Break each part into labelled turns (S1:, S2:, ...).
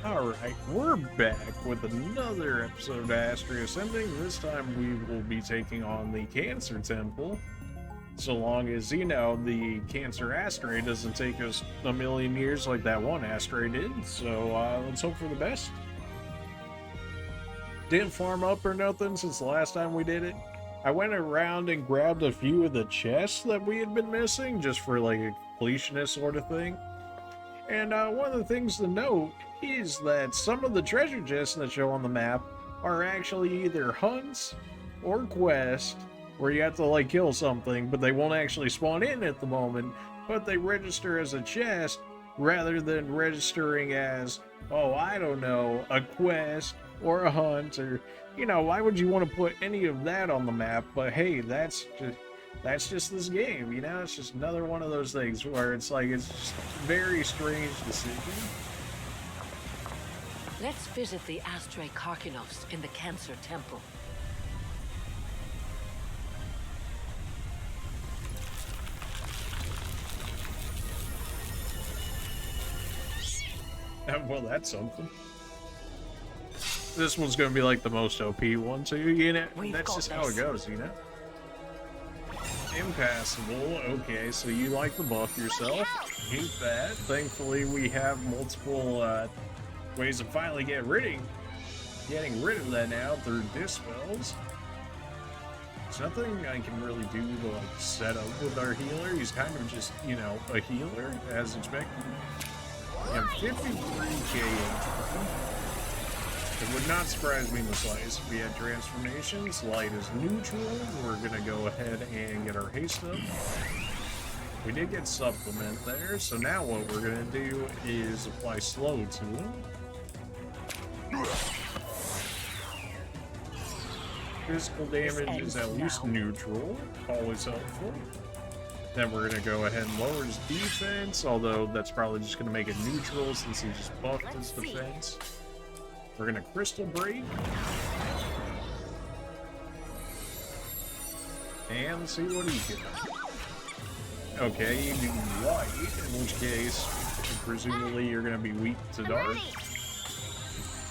S1: Alright, we're back with another episode of Astria Ascending. This time we will be taking on the Cancer Temple. So long as, you know, the Cancer asteroid doesn't take us a million years like that one asteroid did. So let's hope for the best. Didn't farm up or nothing since the last time we did it. I went around and grabbed a few of the chests that we had been missing, just for like a completionist sort of thing. And one of the things to note is that some of the treasure chests that show on the map are actually either hunts or quests where you have to like kill something, but they won't actually spawn in at the moment, but they register as a chest rather than registering as, oh, I don't know, a quest or a hunt, or, you know, why would you want to put any of that on the map? But hey, that's just this game, you know? It's just another one of those things where it's like, it's just a very strange decision.
S2: Let's visit the Astria Karkinos in the Cancer Temple.
S1: Well, that's something. This one's gonna be like the most OP one, so you know, that's just how it goes, you know? Impassable, okay, so you like the buff yourself. Hate that. Thankfully, we have multiple ways of finally getting rid of that now through dispels. There's nothing I can really do to like set up with our healer. He's kind of just, you know, a healer as expected. We have 53k HP. It would not surprise me in the slightest if we had transformations. Light is neutral. We're gonna go ahead and get our haste up. We did get supplement there, so now what we're gonna do is apply slow to him. Physical damage is at least neutral, always helpful. Then we're gonna go ahead and lower his defense, although that's probably just gonna make it neutral since he just buffed his defense. We're gonna crystal break. And let's see what he can do. Okay, you do light, in which case, presumably you're gonna be weak to dark.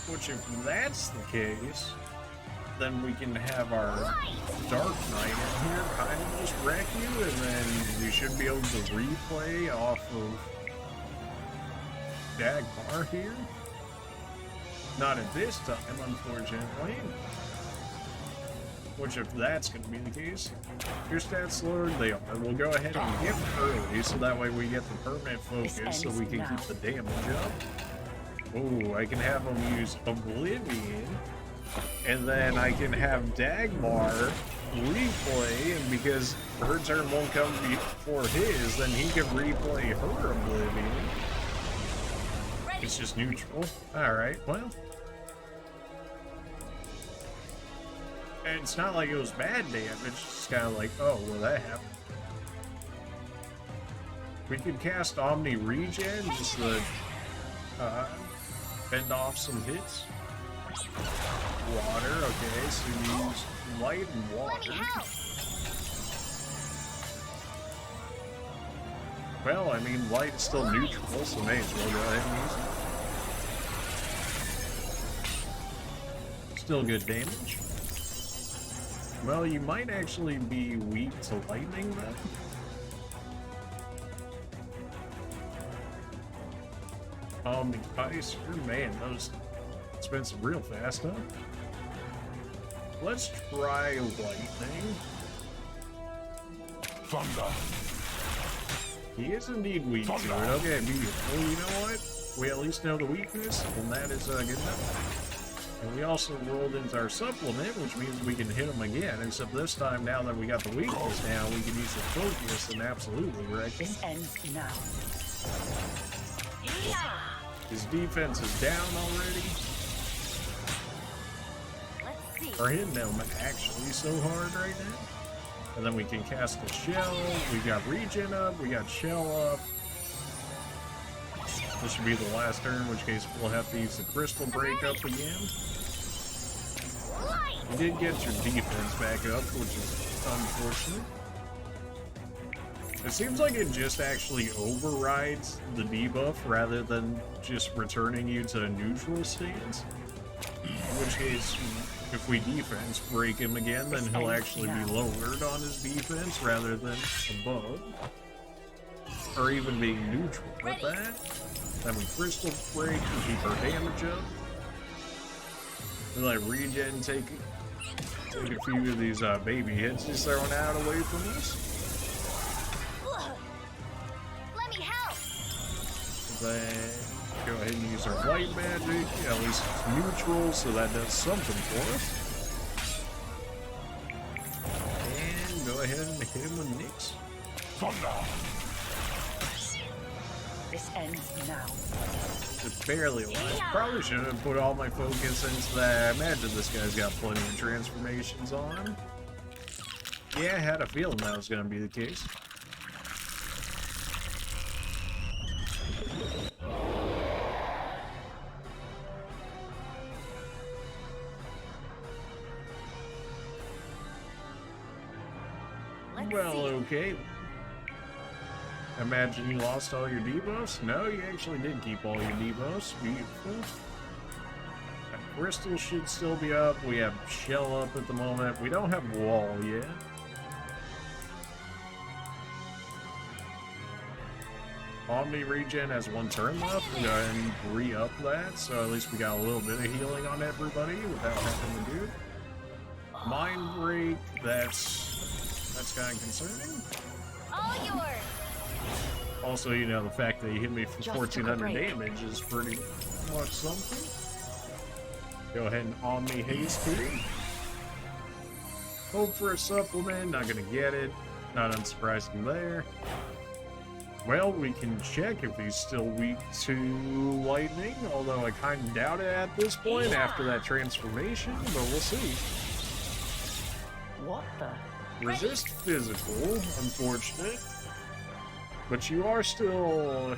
S1: Which, if that's the case, then we can have our Dark Knight in here kind of just wreck you, and then we should be able to replay off of Dagmar here. Not at this time, unfortunately. Which, if that's going to be the case, your stats lowered, they are. We'll go ahead and gift early, so that way we get the permanent focus, so we can keep the damage up. Oh, I can have him use Oblivion, and then I can have Dagmar replay, and because her turn won't come before his, then he can replay her Oblivion. It's just neutral. Alright, well. And it's not like it was bad damage, it's just kind of like, oh, well, that happened. We could cast Omni Regen just to fend off some hits. Water, okay, so you use light and water. Well, I mean, light is still neutral, so may as well go ahead and use it. Still good damage. Well, you might actually be weak to lightning, then. The ice, man, those expensive real fast, huh? Let's try lightning.
S3: Thunder.
S1: He is indeed weak to it. Okay, beautiful. You know what? We at least know the weakness, and that is good enough. And we also rolled into our supplement, which means we can hit him again, except this time, now that we got the weakness down, we can use the focus and absolutely wreck him.
S2: Ends now.
S1: His defense is down already.
S2: Let's see.
S1: We're hitting him actually so hard right now. And then we can cast a shell. We got regen up. We got shell up. This should be the last turn, in which case we'll have to use the crystal break up again. You did get your defense back up, which is unfortunate. It seems like it just actually overrides the debuff rather than just returning you to a neutral stance. In which case, if we defense break him again, then he'll actually be lowered on his defense rather than above. Or even being neutral with that. Then we crystal break to keep our damage up. We let regen take a few of these baby hits he's throwing out away from us.
S3: Let me help.
S1: Then go ahead and use our light magic. At least it's neutral, so that does something for us. And go ahead and hit him with Nyx.
S4: Thunder.
S3: This ends now.
S1: Just barely alive. Probably should have put all my focus into that. I imagine this guy's got plenty of transformations on him. Yeah, I had a feeling that was going to be the case. Well, okay. Imagine you lost all your debuffs? No, you actually did keep all your debuffs. Beautiful. That crystal should still be up. We have shell up at the moment. We don't have wall yet. Omni regen has 1 turn left. We'll go ahead and re-up that, so at least we got a little bit of healing on everybody without having to do it. Mind break, that's kind of concerning.
S3: All yours.
S1: Also, you know, the fact that he hit me for 1400 damage is pretty much something. Go ahead and Omni Haste here. Hope for a supplement, not gonna get it. Not unsurprising there. Well, we can check if he's still weak to lightning, although I kind of doubt it at this point after that transformation, but we'll see.
S3: What the?
S1: Resist physical, unfortunate. But you are still...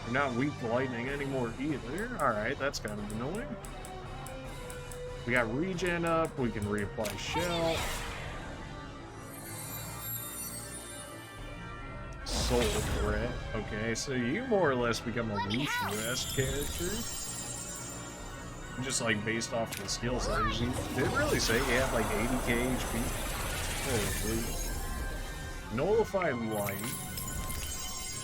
S1: You're not weak to lightning anymore either. Alright, that's kind of annoying. We got regen up, we can reapply shell. Soul threat. Okay, so you more or less become a Lucio-esque character. Just like based off the skill set. Did it really say he had like 80k HP? Holy. Nullified light.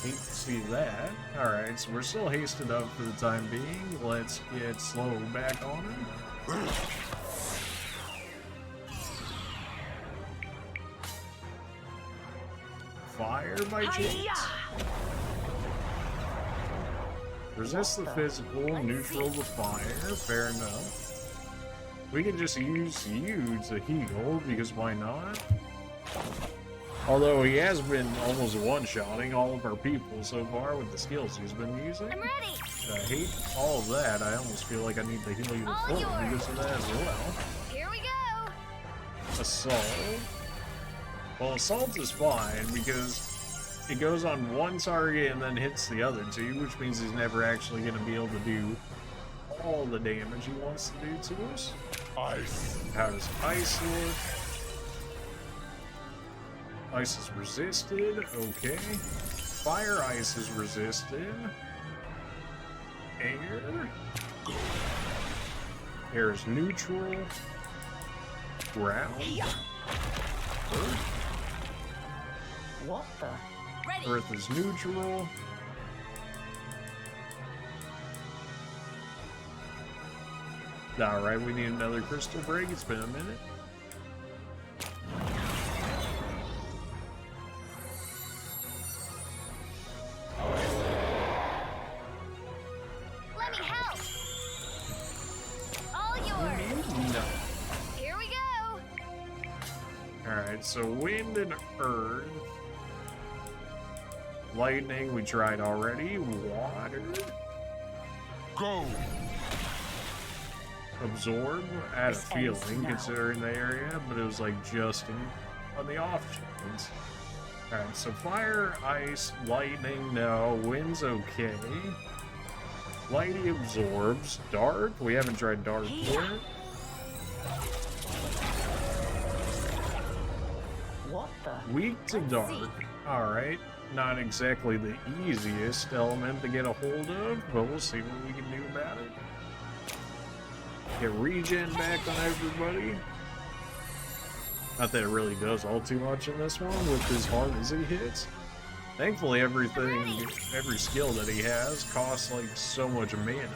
S1: Hate to see that. Alright, so we're still hasted up for the time being. Let's get slow back on him. Fire by chance. Resist the physical, neutral the fire. Fair enough. We can just use you to heal, because why not? Although he has been almost one-shotting all of our people so far with the skills he's been using.
S3: I'm ready.
S1: I hate all of that. I almost feel like I need to heal you full because of that as well.
S3: Here we go.
S1: Assault. Well, Assault is fine because it goes on one target and then hits the other two, which means he's never actually going to be able to do all the damage he wants to do to us.
S4: Ice.
S1: How does Ice look? Ice is resisted, okay. Fire Ice is resisted. Air. Air is neutral. Ground. Earth.
S3: What the? Ready.
S1: Earth is neutral. Alright, we need another crystal break. It's been a minute.
S3: Let me help. All yours.
S1: No.
S3: Here we go.
S1: Alright, so wind and earth. Lightning, we tried already. Water.
S4: Go.
S1: Absorb. I had a feeling considering the area, but it was like just on the off chance. Alright, so fire, ice, lightning, no. Wind's okay. Lighty absorbs. Dark? We haven't tried dark yet.
S3: What the?
S1: Weak to dark. Alright. not exactly the easiest element to get a hold of, but we'll see what we can do about it. Get regen back on everybody. Not that it really does all too much in this one with as hard as he hits. Thankfully, every skill that he has costs like so much mana.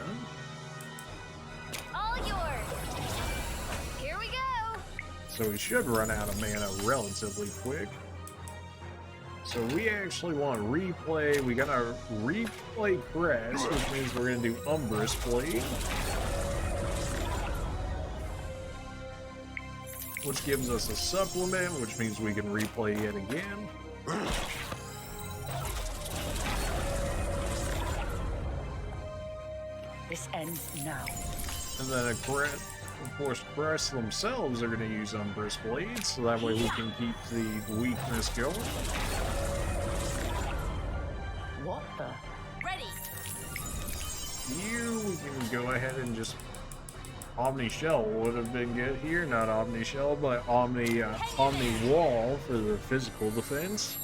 S3: All yours. Here we go.
S1: So he should run out of mana relatively quick. So we actually want to replay. We gotta replay Crest, which means we're gonna do Umbrous Blade, which gives us a supplement, which means we can replay it again.
S2: This ends now.
S1: And then of course, Crest themselves are going to use Umbrous Blade, so that way we can keep the weakness going.
S2: What the?
S3: Ready.
S1: We can go ahead and just Omni Shell would have been good here, not Omni Shell, but Omni Wall for the physical defense.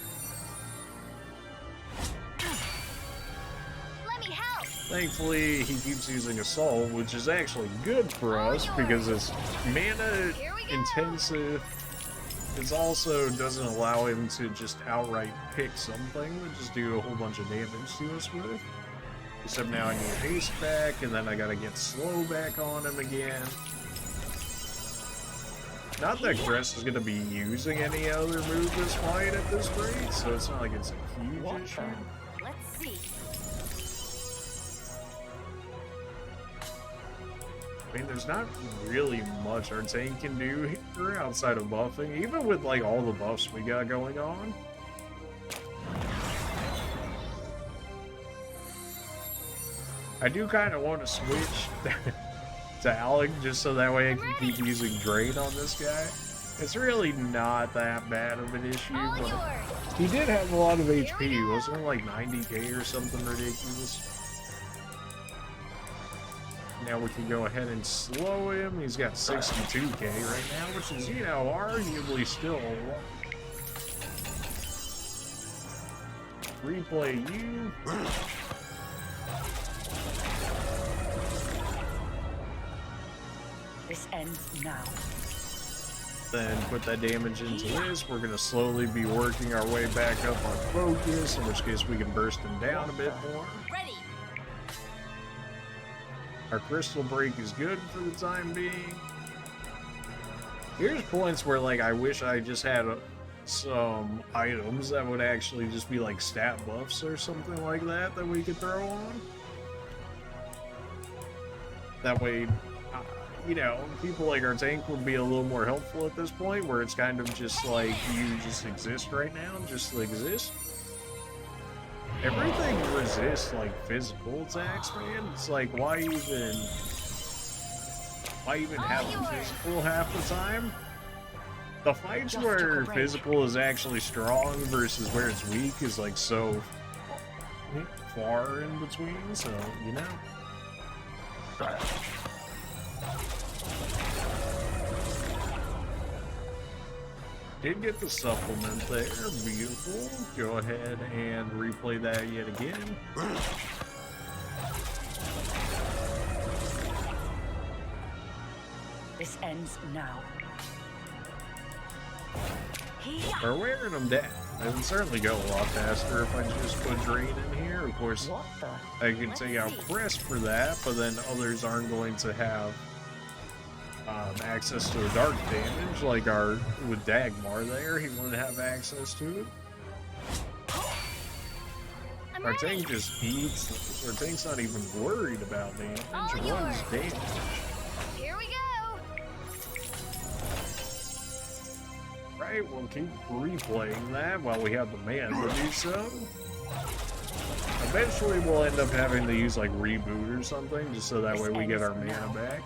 S3: Let me help.
S1: Thankfully, he keeps using Assault, which is actually good for us because it's mana intensive. It also doesn't allow him to just outright pick something that just do a whole bunch of damage to us with. Except now I need haste back, and then I gotta get slow back on him again. Not that Crest is gonna be using any other move this fight at this rate, so it's not like it's a huge issue.
S3: Let's see.
S1: I mean, there's not really much our tank can do here outside of buffing, even with like all the buffs we got going on. I do kind of want to switch to Alec just so that way I can keep using Drain on this guy. It's really not that bad of an issue,
S3: All
S1: but
S3: yours.
S1: he did have a lot of HP. Wasn't it like 90k or something ridiculous? Now we can go ahead and slow him. He's got 62k right now, which is, you know, arguably still a lot. Replay you.
S2: This ends now.
S1: Then put that damage into this. We're going to slowly be working our way back up our focus, in which case we can burst him down a bit more.
S3: Ready.
S1: Our crystal break is good for the time being. Here's points where, like, I wish I just had some items that would actually just be like stat buffs or something like that that we could throw on. That way, you know, people like our tank would be a little more helpful at this point, where it's kind of just like you just exist right now, just exist. Everything resists like physical attacks, man. It's like why even have a physical half the time? The fights where physical is actually strong versus where it's weak is like so far in between, so you know. Did get the supplement there, beautiful. Go ahead and replay that yet again.
S2: This ends now.
S1: We're wearing them down. It would certainly go a lot faster if I just put Drain in here. Of course,
S2: What the?
S1: I can take out Crest for that, but then others aren't going to have access to the dark damage, like our with Dagmar there. He wouldn't have access to it.
S3: I'm
S1: Our
S3: ready.
S1: tank just eats. Our tank's not even worried about damage. It runs damage.
S3: Here we go.
S1: Right, we'll keep replaying that while we have the mana to do so. Eventually we'll end up having to use like reboot or something, just so that way we get our mana back.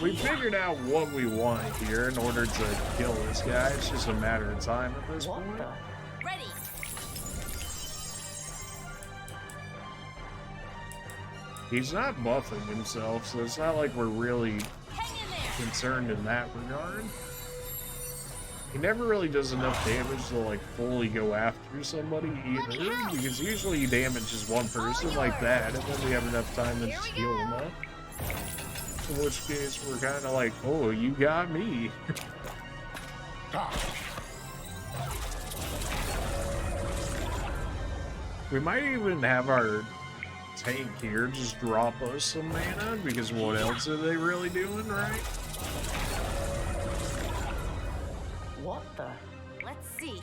S1: We figured out what we want here in order to kill this guy. It's just a matter of time at this
S2: What
S1: point.
S2: the?
S3: Ready.
S1: He's not buffing himself, so it's not like we're really
S3: Hang in there.
S1: concerned in that regard. he never really does enough damage to like fully go after somebody either, because usually he damages one person like that, and then we have enough time to just heal him up. In which case, we're kind of like, oh, you got me. We might even have our tank here just drop us some mana, because what else are they really doing, right?
S2: What the?
S3: Let's see.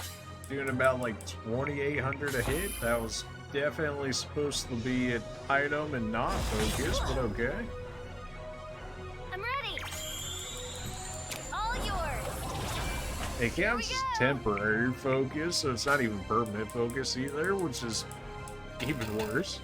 S1: Doing about like 2,800 a hit. That was definitely supposed to be an item and not focus, but okay.
S3: I'm ready. All yours.
S1: It counts as temporary focus, so it's not even permanent focus either, which is even worse.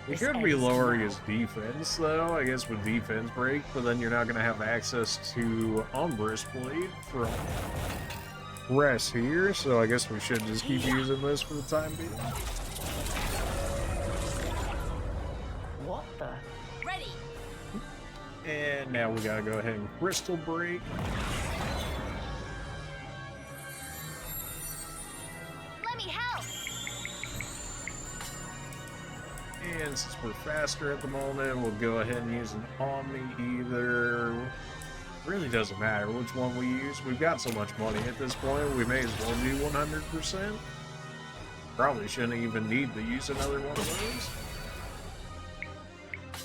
S1: It could be lowering his defense, though, I guess with defense break, but then you're not going to have access to Umbrus Blade from rest here, so I guess we should just keep using this for the time being.
S2: What the?
S3: Ready.
S1: And now we gotta go ahead and Crystal Break.
S3: Let me help.
S1: And since we're faster at the moment, we'll go ahead and use an Omni either. Really doesn't matter which one we use. We've got so much money at this point, we may as well do 100%. Probably shouldn't even need to use another one of those.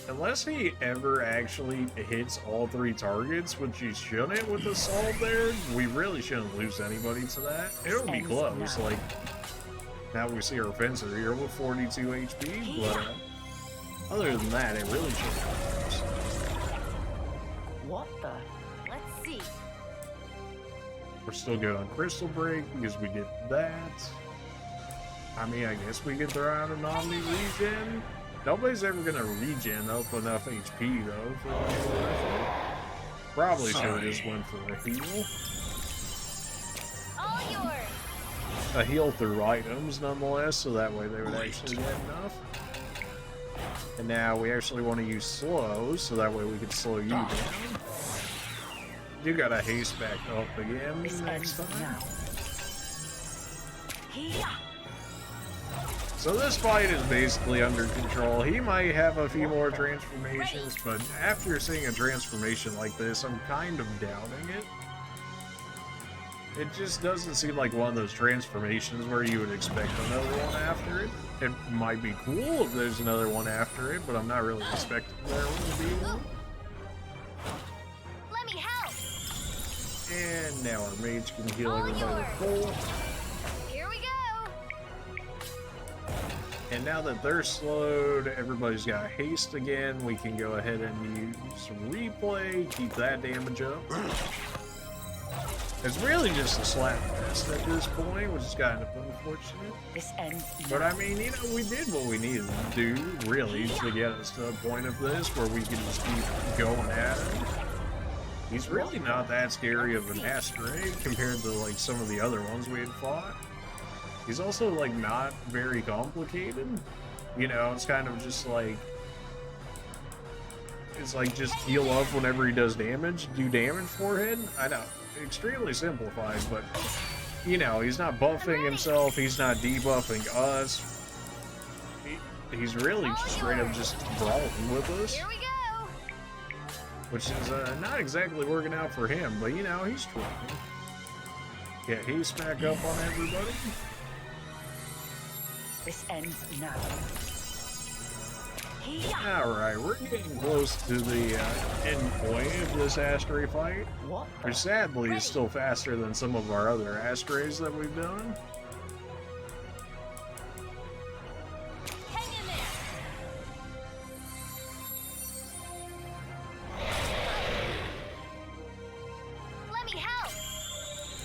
S1: Unless he ever actually hits all 3 targets, which he shouldn't with the Assault there, we really shouldn't lose anybody to that. It'll be close, like, now we see our Fencer here with 42 HP, but other than that, it really shouldn't be close.
S2: What the?
S3: Let's see.
S1: We're still good on Crystal Break because we did that. I mean, I guess we could throw out an Omni Regen. Nobody's ever gonna regen up enough HP though for it. Probably should have just went for a heal.
S3: All yours.
S1: A heal through items nonetheless, so that way they would actually get enough. And now we actually want to use slow, so that way we can slow you down. You gotta haste back up again next time. So this fight is basically under control. He might have a few more transformations, but after seeing a transformation like this, I'm kind of doubting it. It just doesn't seem like one of those transformations where you would expect another one after it. It might be cool if there's another one after it, but I'm not really expecting there to be one.
S3: Let me help.
S1: And now our mage can heal
S3: All
S1: everybody full.
S3: Here we go.
S1: And now that they're slowed, everybody's got haste again. We can go ahead and use some replay, keep that damage up. It's really just a slap fest at this point, which is kind of unfortunate.
S2: This ends.
S1: But I mean, you know, we did what we needed to do, really, to get us to a point of this where we can just keep going at him. He's really not that scary of an Astria compared to, like, some of the other ones we had fought. He's also, like, not very complicated. You know, it's kind of just like... It's like, just heal up whenever he does damage, do damage for him. I know, extremely simplified, but, you know, he's not buffing himself, he's not debuffing us. He's really just straight up just brawling with us.
S3: Here we go.
S1: Which is not exactly working out for him, but, you know, he's trying. Yeah, he's back up on everybody.
S2: This ends now.
S1: Alright, we're getting close to the end point of this Astria fight.
S2: What the?
S1: Which sadly is still faster than some of our other Astrias that we've done.
S3: Hang in there. Let me help.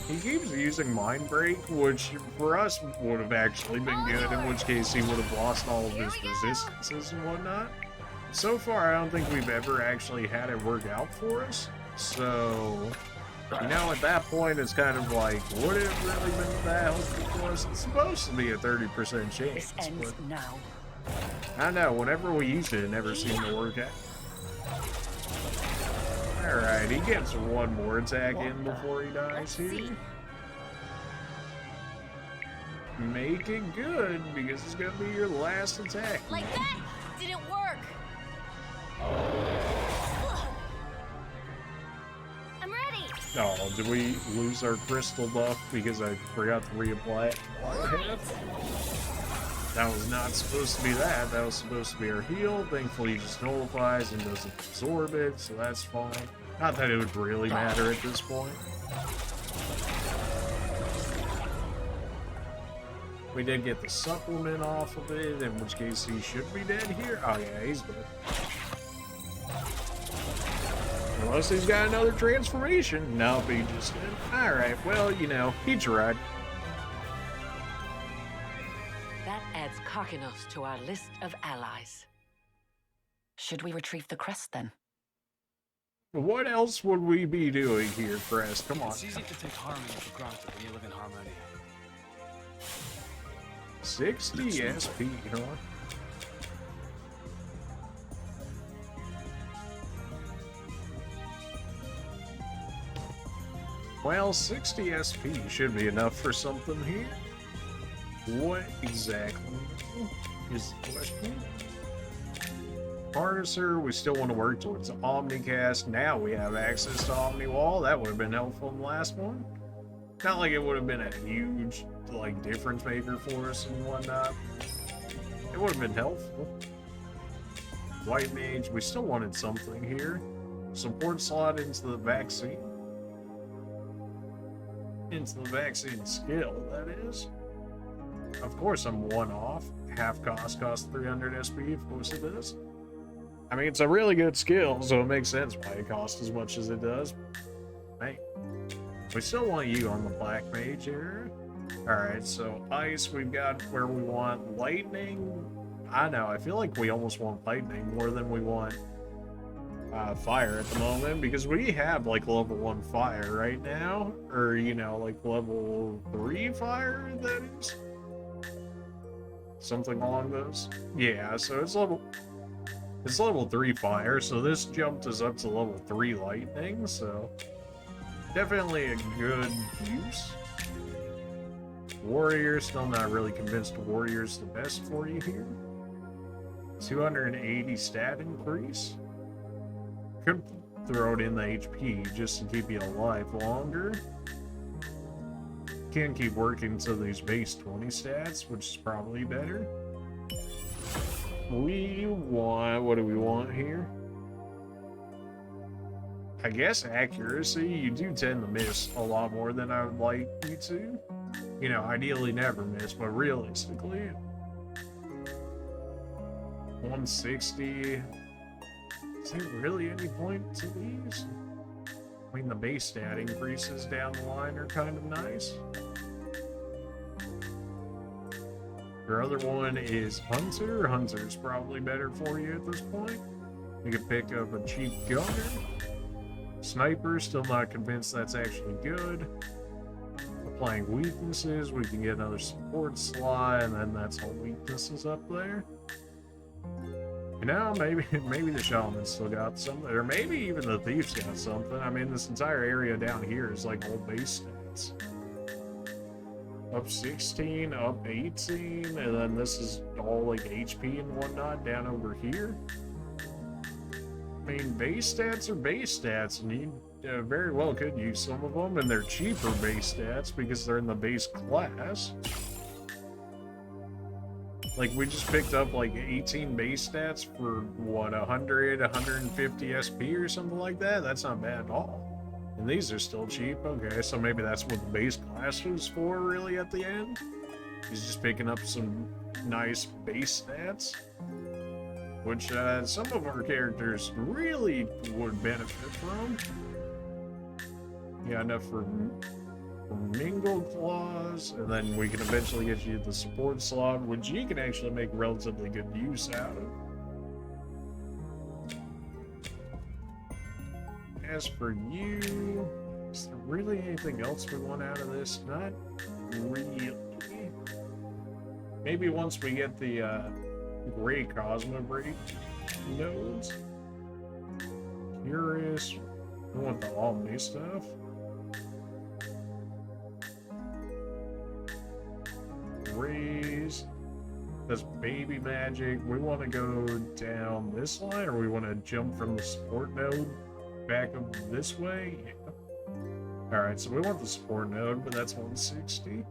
S1: He keeps using Mind Break, which for us would have actually been good, in which case he would have lost all of his resistances and whatnot. So far, I don't think we've ever actually had it work out for us. So, you know, at that point, it's kind of like, would it have really been that helpful for us? It's supposed to be a 30% chance,
S2: This ends
S1: but
S2: now.
S1: I know, whenever we use it, it never seemed to work out. Alright, he gets one more attack in before he dies
S3: Let's
S1: here.
S3: see.
S1: Make it good, because it's gonna be your last attack.
S3: Like that? Didn't work. I'm ready.
S1: Oh, did we lose our crystal buff because I forgot to reapply it? That was not supposed to be that. That was supposed to be our heal. Thankfully, it just nullifies and doesn't absorb it, so that's fine. Not that it would really matter at this point. We did get the supplement off of it, in which case he should be dead here. Oh yeah, he's dead. Unless he's got another transformation. Nope, he just did. Alright, well, you know, he tried.
S2: That adds Karkinos to our list of allies.
S5: Should we retrieve the crest then?
S1: What else would we be doing here, Crest? Come on.
S6: It's easy to take harmony for granted when you live in Harmonia.
S1: 60 SP, huh? Well, 60 SP should be enough for something here. What exactly is the question? Harnesser, we still want to work towards Omnicast. Now we have access to Omniwall. That would have been helpful in the last one. Not like it would have been a huge, like, difference maker for us and whatnot. It would have been helpful. White Mage, we still wanted something here. Support slot into the vaccine. Into the vaccine skill, that is. Of course I'm one off. Half costs 300 SP, of course it does. I mean, it's a really good skill, so it makes sense why it costs as much as it does. Hey, we still want you on the Black Mage here. Alright, so Ice, we've got where we want Lightning. I know, I feel like we almost want Lightning more than we want Fire at the moment, because we have, like, level 1 Fire right now. Or, you know, like, level 3 Fire, that is? Something along those. Yeah, so it's level 3 Fire, so this jumped us up to level 3 Lightning, so definitely a good use. Warrior, still not really convinced Warrior's the best for you here. 280 stat increase. Could throw it in the HP just to keep you alive longer. Can keep working to these base 20 stats, which is probably better. We want, what do we want here? I guess accuracy. You do tend to miss a lot more than I would like you to. You know, ideally never miss, but realistically. 160. Is there really any point to these? I mean, the base stat increases down the line are kind of nice. Your other one is Hunter. Hunter's probably better for you at this point. You can pick up a cheap gunner. Sniper, still not convinced that's actually good. Applying weaknesses, we can get another support slot, and then that's all weaknesses up there. You know, maybe the Shaman's still got something, or maybe even the Thief's got something. I mean, this entire area down here is like all base stats. Up 16, up 18, and then this is all like HP and whatnot down over here. I mean, base stats are base stats, and you very well could use some of them, and they're cheaper base stats because they're in the base class. Like, we just picked up like 18 base stats for what, 100, 150 SP or something like that? That's not bad at all. And these are still cheap. Okay, so maybe that's what the base class was for, really, at the end. He's just picking up some nice base stats, which some of our characters really would benefit from. Yeah, enough for Mingle Claws, and then we can eventually get you the support slot, which you can actually make relatively good use out of. As for you, is there really anything else we want out of this? Not really. Maybe once we get the gray Cosmobreak nodes. Curious. I want the Omni stuff. Raise. That's baby magic. We want to go down this line, or we want to jump from the support node back up this way? Yeah. Alright, so we want the support node, but that's 160.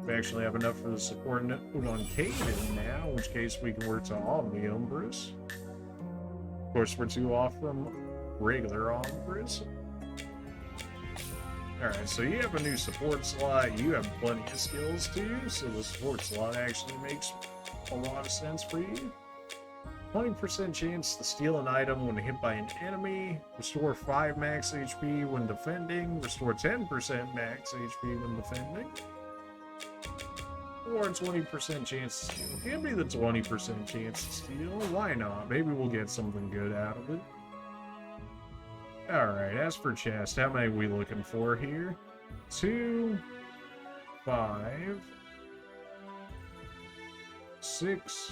S1: We actually have enough for the support node on Kaden now, in which case we can work to Omni Umbris. Of course, we're 2 off from regular Umbris. Alright, so you have a new support slot, you have plenty of skills too, so the support slot actually makes a lot of sense for you. 20% chance to steal an item when hit by an enemy, restore 5 max HP when defending, restore 10% max HP when defending, or 20% chance to steal. Give me the 20% chance to steal, why not? Maybe we'll get something good out of it. Alright, as for chest, how many are we looking for here? 2, 5, 6.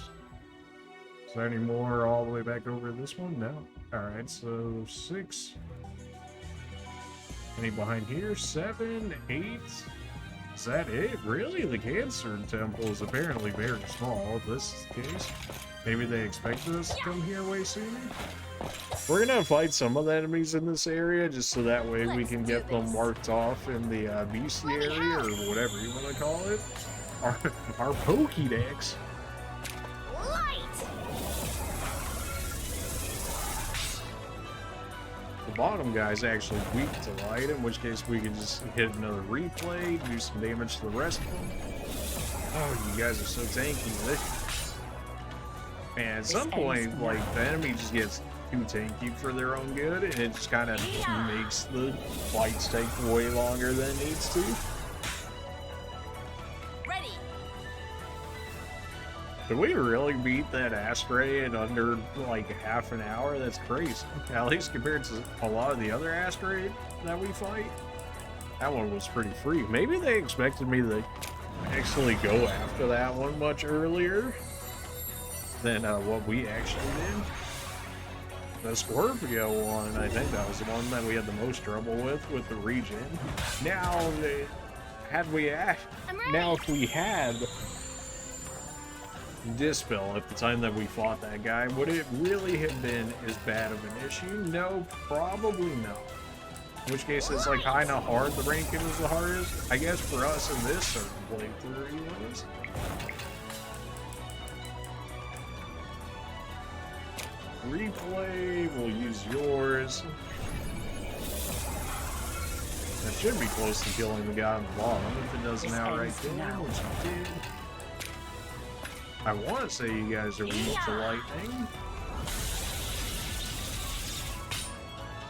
S1: Is there any more all the way back over this one? No. Alright, so 6. Any behind here? 7, 8. Is that it? Really? The Cancer Temple is apparently very small, if this is the case. Maybe they expected us to come here way sooner? We're gonna fight some of the enemies in this area, just so that way we can get them marked off in the BC area, or whatever you want to call it. Our Pokédex. The bottom guy's actually weak to light, in which case we can just hit another replay, do some damage to the rest of them. Oh, you guys are so tanky. Man, at some point, like, the enemy just gets too tanky for their own good, and it just kind of makes the fights take way longer than it needs to.
S3: Ready.
S1: Did we really beat that Astria in under, like, half an hour? That's crazy. At least compared to a lot of the other Astria that we fight. That one was pretty free. Maybe they expected me to actually go after that one much earlier than what we actually did. The Scorpio one, I think that was the one that we had the most trouble with the regen. Now, if we had Dispel at the time that we fought that guy, would it really have been as bad of an issue? No, probably not. In which case, it's like kind of hard. The ranking is the hardest. I guess for us in this certain playthrough, it was. Replay, we'll use yours. That should be close to killing the guy on the bottom if it doesn't outright kill him, which it did. I want to say you guys are weak to lightning.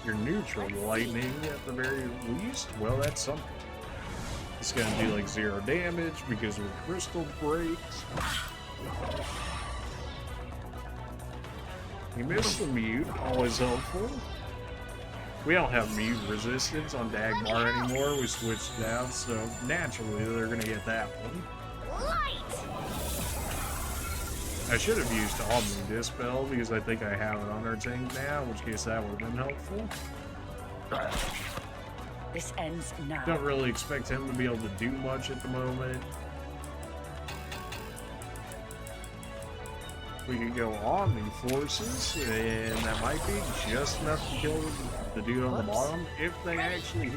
S1: You're neutral to lightning at the very least. Well, that's something. It's gonna do like 0 damage because of crystal breaks. You missed the mute, always helpful. We don't have mute resistance on Dagmar anymore. We switched it out, so naturally they're gonna get that one. I should have used Omni Dispel because I think I have it on our tank now, in which case that would have been helpful.
S5: This ends now.
S1: Don't really expect him to be able to do much at the moment. We could go Omni Forces, and that might be just enough to kill the dude on the bottom. If they actually...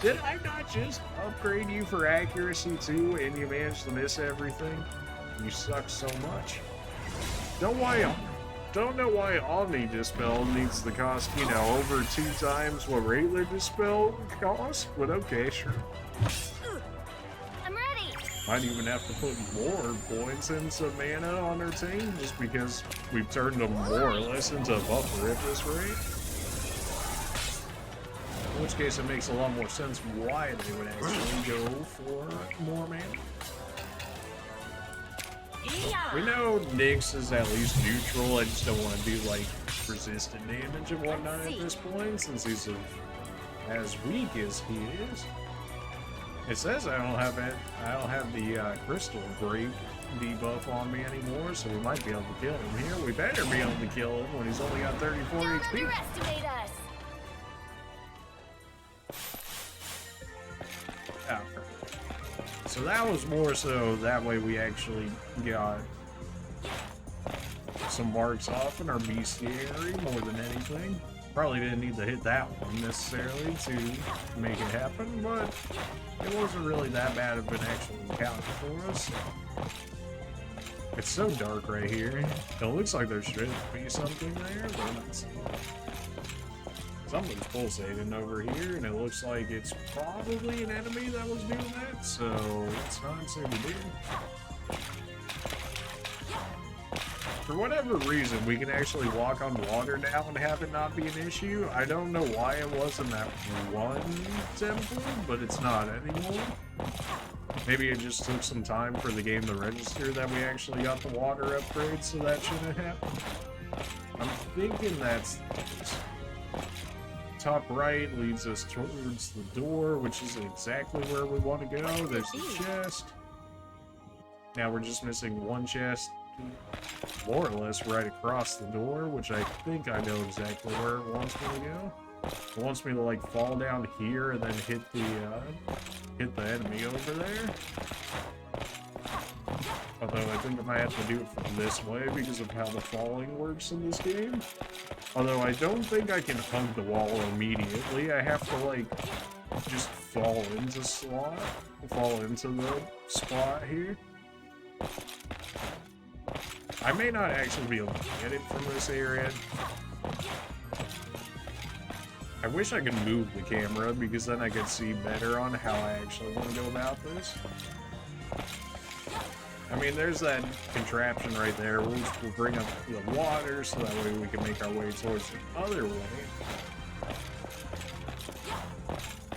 S1: Did I not just upgrade you for accuracy too, and you managed to miss everything? You suck so much. Don't know why Omni Dispel needs to cost, you know, over 2 times what regular Dispel costs, but okay, sure.
S3: I'm ready.
S1: Might even have to put more points into mana on our team, just because we've turned them more or less into a buffer at this rate. In which case it makes a lot more sense why they would actually go for more mana. We know Nyx is at least neutral. I just don't want to do like resistant damage and whatnot at this point, since he's as weak as he is. It says I don't have it. I don't have the crystal grape debuff on me anymore, so we might be able to kill him here. We better be able to kill him when he's only got 34
S3: Don't
S1: HP.
S3: underestimate us.
S1: Ah, so that was more so that way we actually got some marks off in our bestiary more than anything. Probably didn't need to hit that one necessarily to make it happen, but it wasn't really that bad of an actual encounter for us. It's so dark right here. It looks like there should be something there, but something's pulsating over here, and it looks like it's probably an enemy that was doing that, so it's not super big. For whatever reason, we can actually walk on water now and have it not be an issue. I don't know why it wasn't that one temple, but it's not anymore. Maybe it just took some time for the game to register that we actually got the water upgrade, so that shouldn't happen. I'm thinking that's top right leads us towards the door, which is exactly where we want to go. There's the chest. Now we're just missing one chest, more or less right across the door, which I think I know exactly where it wants me to go. It wants me to like fall down here and then hit the enemy over there. Although I think I might have to do it from this way because of how the falling works in this game. Although I don't think I can hug the wall immediately. I have to like just fall into the spot here. I may not actually be able to get it from this area. I wish I could move the camera because then I could see better on how I actually want to go about this. I mean, there's that contraption right there, which will bring up the water so that way we can make our way towards the other way.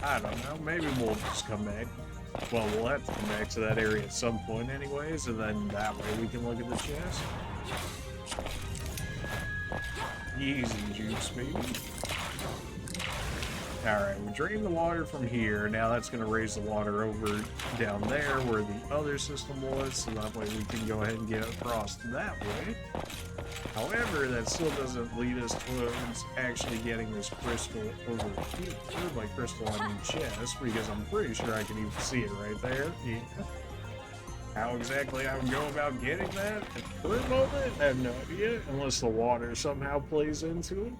S1: I don't know, maybe we'll just come back. Well, we'll have to come back to that area at some point anyways, and then that way we can look at the chest. Easy juice, baby. Alright, we drain the water from here. Now that's going to raise the water over down there where the other system was, so that way we can go ahead and get across that way. However, that still doesn't lead us towards actually getting this crystal over here. By crystal, I mean chest, because I'm pretty sure I can even see it right there. Yeah. How exactly I would go about getting that at the current moment, I have no idea, unless the water somehow plays into it.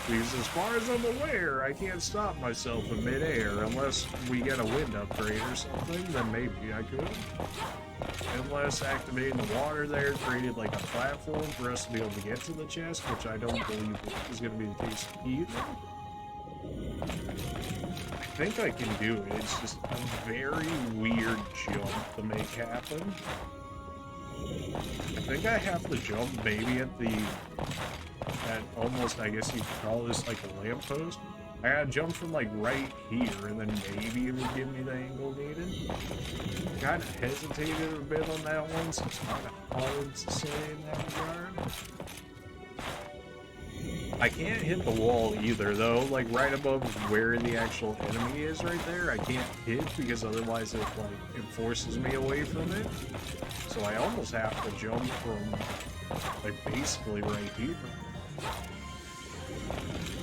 S1: Because as far as I'm aware, I can't stop myself in midair unless we get a wind upgrade or something, then maybe I could. Unless activating the water there created like a platform for us to be able to get to the chest, which I don't believe is going to be the case either. I think I can do it, it's just a very weird jump to make happen. I think I have to jump maybe at almost, I guess you could call this like a lamppost. I gotta jump from like right here and then maybe it would give me the angle needed. Kind of hesitated a bit on that one, so it's kind of hard to say in that regard. I can't hit the wall either though, like right above where the actual enemy is right there, I can't hit because otherwise it forces me away from it. So I almost have to jump from like basically right here.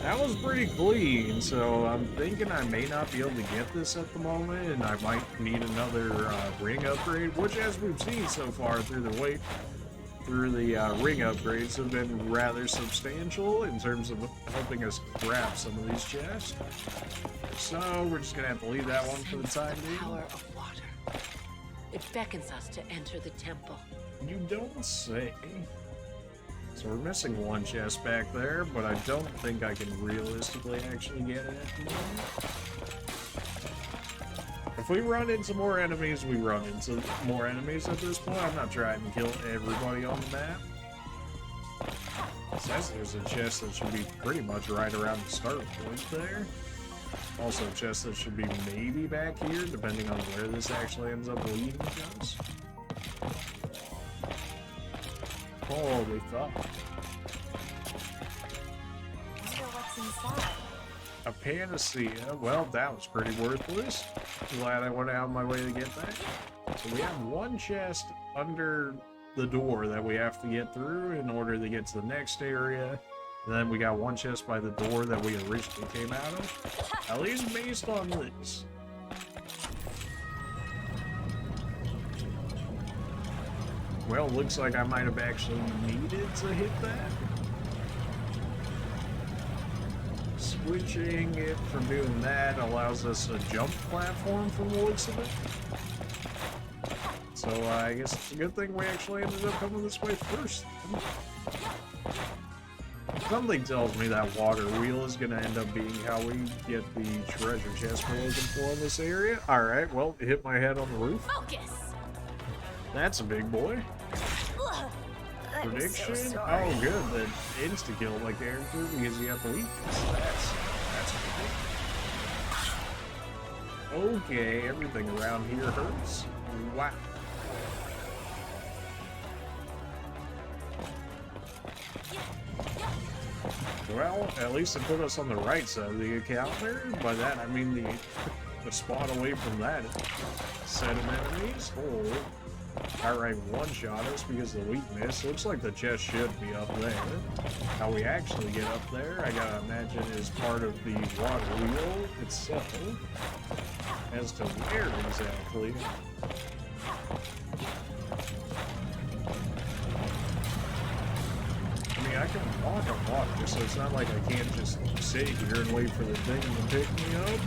S1: That was pretty clean, so I'm thinking I may not be able to get this at the moment, and I might need another ring upgrade, which as we've seen so far through the ring upgrades have been rather substantial in terms of helping us grab some of these chests. So we're just gonna have to leave that one for the time being.
S2: Power of water. It beckons us to enter the temple.
S1: You don't say. So we're missing one chest back there, but I don't think I can realistically actually get it at the moment. If we run into more enemies, we run into more enemies at this point. I'm not trying to kill everybody on the map. It says there's a chest that should be pretty much right around the start point there. Also a chest that should be maybe back here, depending on where this actually ends up leading us. Holy fuck.
S3: Wonder what's inside.
S1: A panacea. Well, that was pretty worthless. Glad I went out of my way to get that. So we have one chest under the door that we have to get through in order to get to the next area. And then we got one chest by the door that we originally came out of. At least based on this. Well, looks like I might have actually needed to hit that. Switching it from doing that allows us a jump platform from the looks of it. So I guess it's a good thing we actually ended up coming this way first. Something tells me that water wheel is going to end up being how we get the treasure chest we're looking for in this area. Alright, well, hit my head on the roof.
S3: Focus.
S1: That's a big boy. Prediction? Oh, good. That insta-kill my character because you have the weakness. That's cool. Okay, everything around here hurts. Wow. Well, at least it put us on the right side of the account there. By that, I mean the spot away from that set of enemies. Oh. Alright, one-shot us because of the weakness. Looks like the chest should be up there. How we actually get up there, I gotta imagine, is part of the water wheel itself. As to where exactly. I mean, I can walk on water, so it's not like I can't just sit here and wait for the thing to pick me up.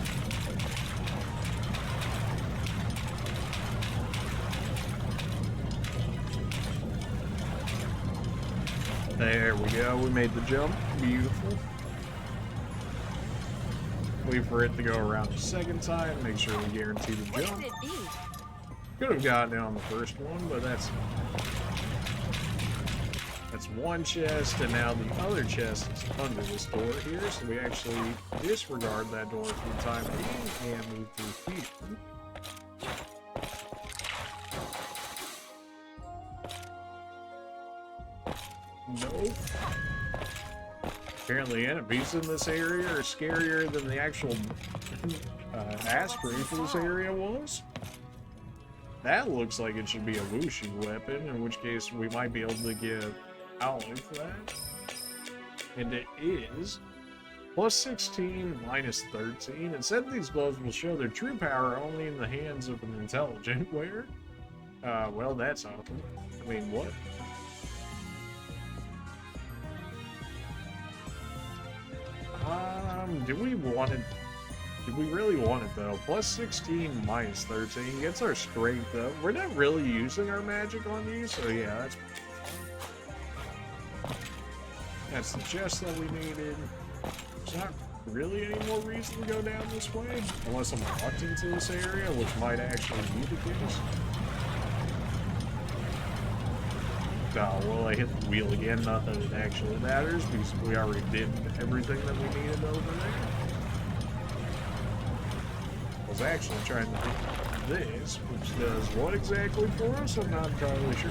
S1: There we go, we made the jump. Beautiful. Wait for it to go around the second time, make sure we guarantee the
S3: What
S1: jump.
S3: could it be?
S1: Could have gotten it on the first one, but that's one chest, and now the other chest is under this door here, so we actually disregard that door for the time being and move through here. Nope. Apparently enemies in this area are scarier than the actual Astria for this area was. That looks like it should be a whooshy weapon, in which case we might be able to get out like that. And it is plus 16, minus 13. It said these gloves will show their true power only in the hands of an intelligent wearer. Well, that's awesome. I mean, what? Do we want it? Do we really want it though? Plus 16, minus 13 gets our strength though. We're not really using our magic on these, so yeah, that's the chest that we needed. There's not really any more reason to go down this way, unless I'm locked into this area, which might actually be the case. Oh, well, I hit the wheel again, not that it actually matters, because we already did everything that we needed over there. I was actually trying to hit this, which does what exactly for us? I'm not entirely sure.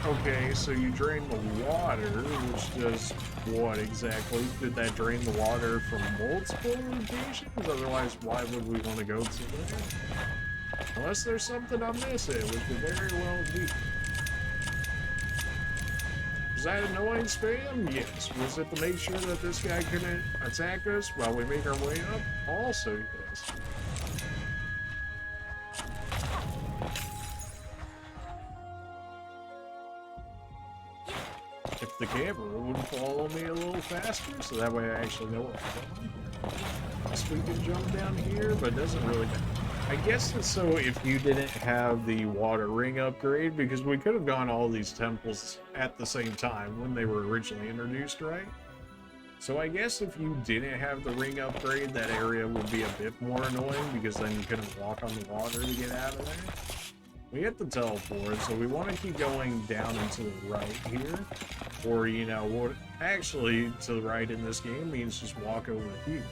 S1: Okay, so you drain the water, which does what exactly? Did that drain the water from multiple locations? Otherwise, why would we want to go to there? Unless there's something I'm missing, which could very well be. Was that annoying spam? Yes. Was it to make sure that this guy couldn't attack us while we make our way up? Also, yes. If the camera would follow me a little faster, so that way I actually know what I'm doing. Guess we can jump down here, but it doesn't really matter. I guess it's so if you didn't have the water ring upgrade, because we could have gone all these temples at the same time when they were originally introduced, right? So I guess if you didn't have the ring upgrade, that area would be a bit more annoying, because then you couldn't walk on the water to get out of there. We hit the teleport, so we want to keep going down and to the right here. Or, you know, what actually to the right in this game means just walk over here.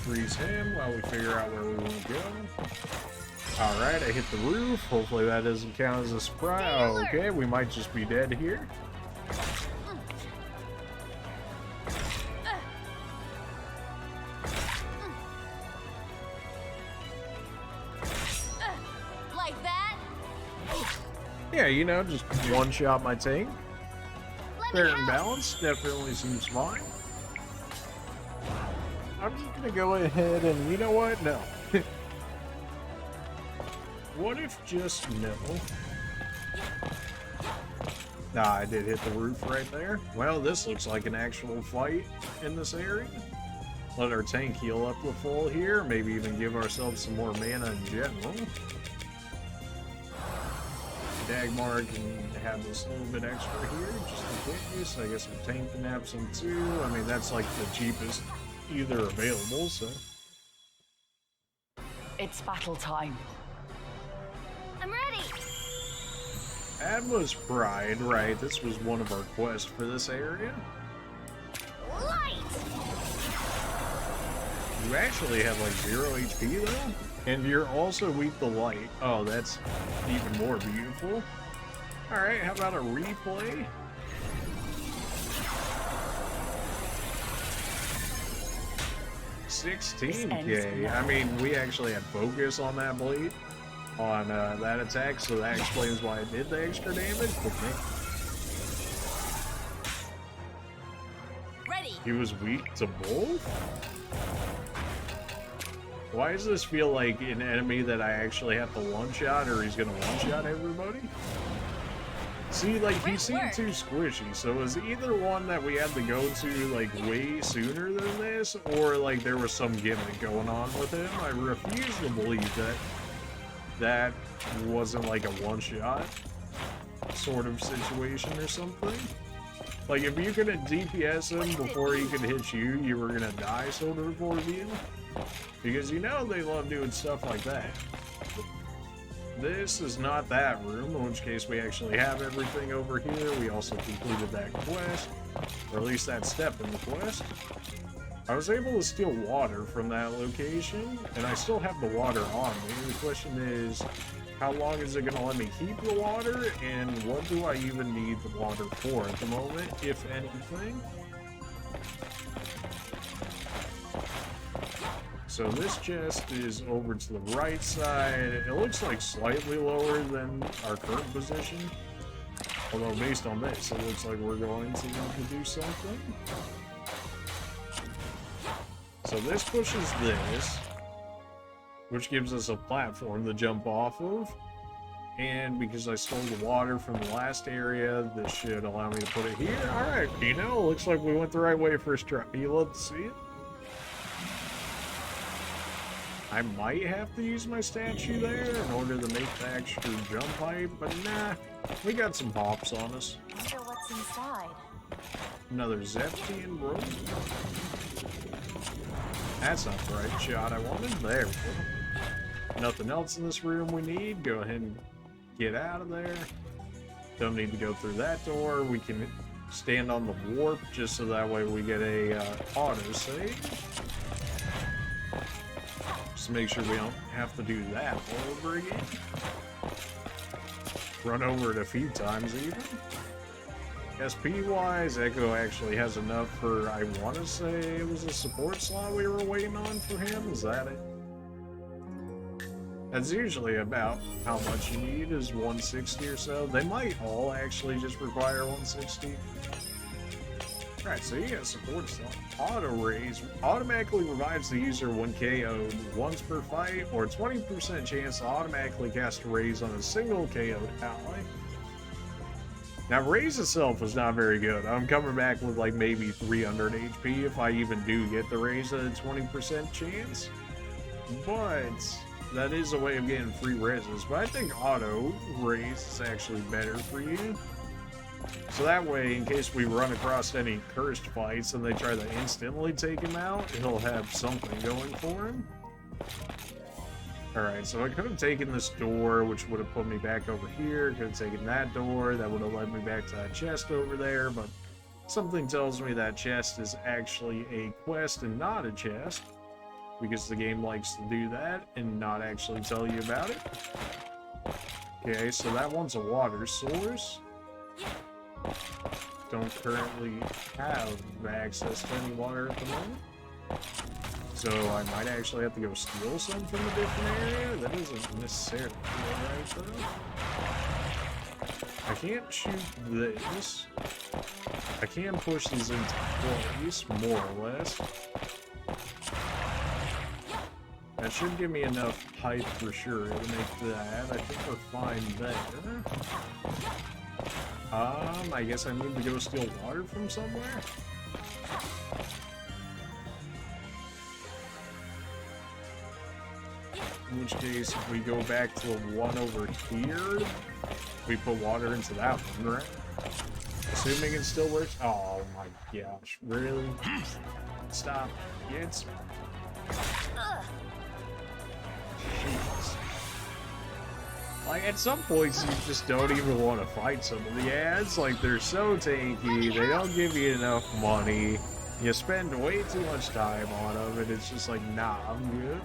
S1: freeze him while we figure out where we want to go. Alright, I hit the roof. Hopefully that doesn't count as a surprise. Oh, okay, we might just be dead here.
S3: Like that?
S1: Yeah, you know, just one-shot my tank.
S3: Let
S1: Fair
S3: me
S1: and
S3: help.
S1: balanced, definitely seems fine. I'm just gonna go ahead and, you know what? No. What if just no? Nah, I did hit the roof right there. Well, this looks like an actual fight in this area. Let our tank heal up to full here. Maybe even give ourselves some more mana in general. Dagmar can have this little bit extra here, just in case. I guess our tank can have some too. I mean, that's like the cheapest either available, so.
S5: It's battle time.
S3: I'm ready.
S1: Adma's Pride, right? This was one of our quests for this area.
S3: Light.
S1: You actually have like 0 HP though, and you're also weak to light. Oh, that's even more beautiful. All right, how about a replay? $16K. I mean, we actually had focus on that blade, on that attack, so that explains why it did the extra damage. But man,
S3: Ready.
S1: he was weak to both? Why does this feel like an enemy that I actually have to one-shot, or he's gonna one-shot everybody? See, like, he seemed too squishy, so it was either one that we had to go to, like, way sooner than this, or, like, there was some gimmick going on with him. I refuse to believe that that wasn't, like, a one-shot sort of situation or something. Like, if you could DPS him before he could hit you, you were gonna die sort of review. Because you know they love doing stuff like that. This is not that room, in which case we actually have everything over here. We also completed that quest, or at least that step in the quest. I was able to steal water from that location, and I still have the water on me. The question is, how long is it going to let me keep the water, and what do I even need the water for at the moment, if anything? So this chest is over to the right side. It looks like slightly lower than our current position. Although based on this, it looks like we're going to need to do something. So this pushes this, which gives us a platform to jump off of. And because I stole the water from the last area, this should allow me to put it here. Alright, you know, looks like we went the right way first try. You love to see it? I might have to use my statue there in order to make the extra jump height, but nah, we got some hops on us.
S3: Wonder what's inside.
S1: Another Zeptian rope. That's not the right shot I wanted. There we go. Nothing else in this room we need. Go ahead and get out of there. Don't need to go through that door. We can stand on the warp just so that way we get a auto save. Just to make sure we don't have to do that all over again. Run over it a few times even. SP-wise, Echo actually has enough for, I want to say it was a support slot we were waiting on for him. Is that it? That's usually about how much you need, is 160 or so. They might all actually just require 160. Alright, so you got support slot. Auto raise automatically revives the user when KO'd once per fight, or 20% chance to automatically cast a raise on a single KO'd ally. Now, raise itself is not very good. I'm coming back with like maybe 300 HP if I even do get the raise at a 20% chance. But that is a way of getting free raises. But I think auto raise is actually better for you. So that way, in case we run across any cursed fights and they try to instantly take him out, he'll have something going for him. Alright, so I could have taken this door, which would have put me back over here. Could have taken that door, that would have led me back to that chest over there, but something tells me that chest is actually a quest and not a chest. because the game likes to do that and not actually tell you about it. Okay, so that one's a water source. Don't currently have access to any water at the moment. So I might actually have to go steal some from a different area. That doesn't necessarily feel right, though. I can't shoot this. I can push these into place, more or less. That should give me enough height for sure to make that. I think we're fine there. I guess I need to go steal water from somewhere. In which case, if we go back to the one over here, we put water into that one, right? Assuming it still works. Oh my gosh, really? Stop. It's... Jeez. Like, at some points, you just don't even want to fight some of the ads. Like, they're so tanky, they don't give you enough money, you spend way too much time on them, and it's just like, nah, I'm good.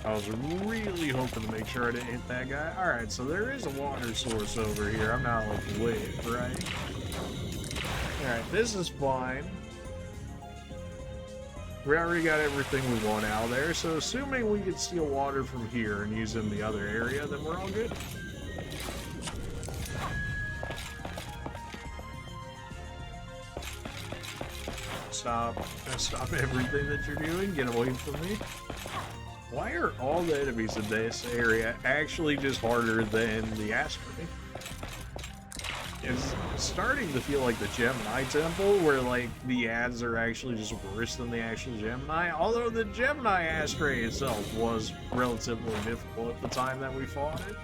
S1: I was really hoping to make sure I didn't hit that guy. Alright, so there is a water source over here. I'm not, like, lit, right? Alright, this is fine. We already got everything we want out there, so assuming we can steal water from here and use it in the other area, then we're all good. Stop everything that you're doing. Get away from me. Why are all the enemies in this area actually just harder than the Astria? It's starting to feel like the Gemini Temple, where like the ads are actually just worse than the actual Gemini. Although the Gemini Astria itself was relatively difficult at the time that we fought it.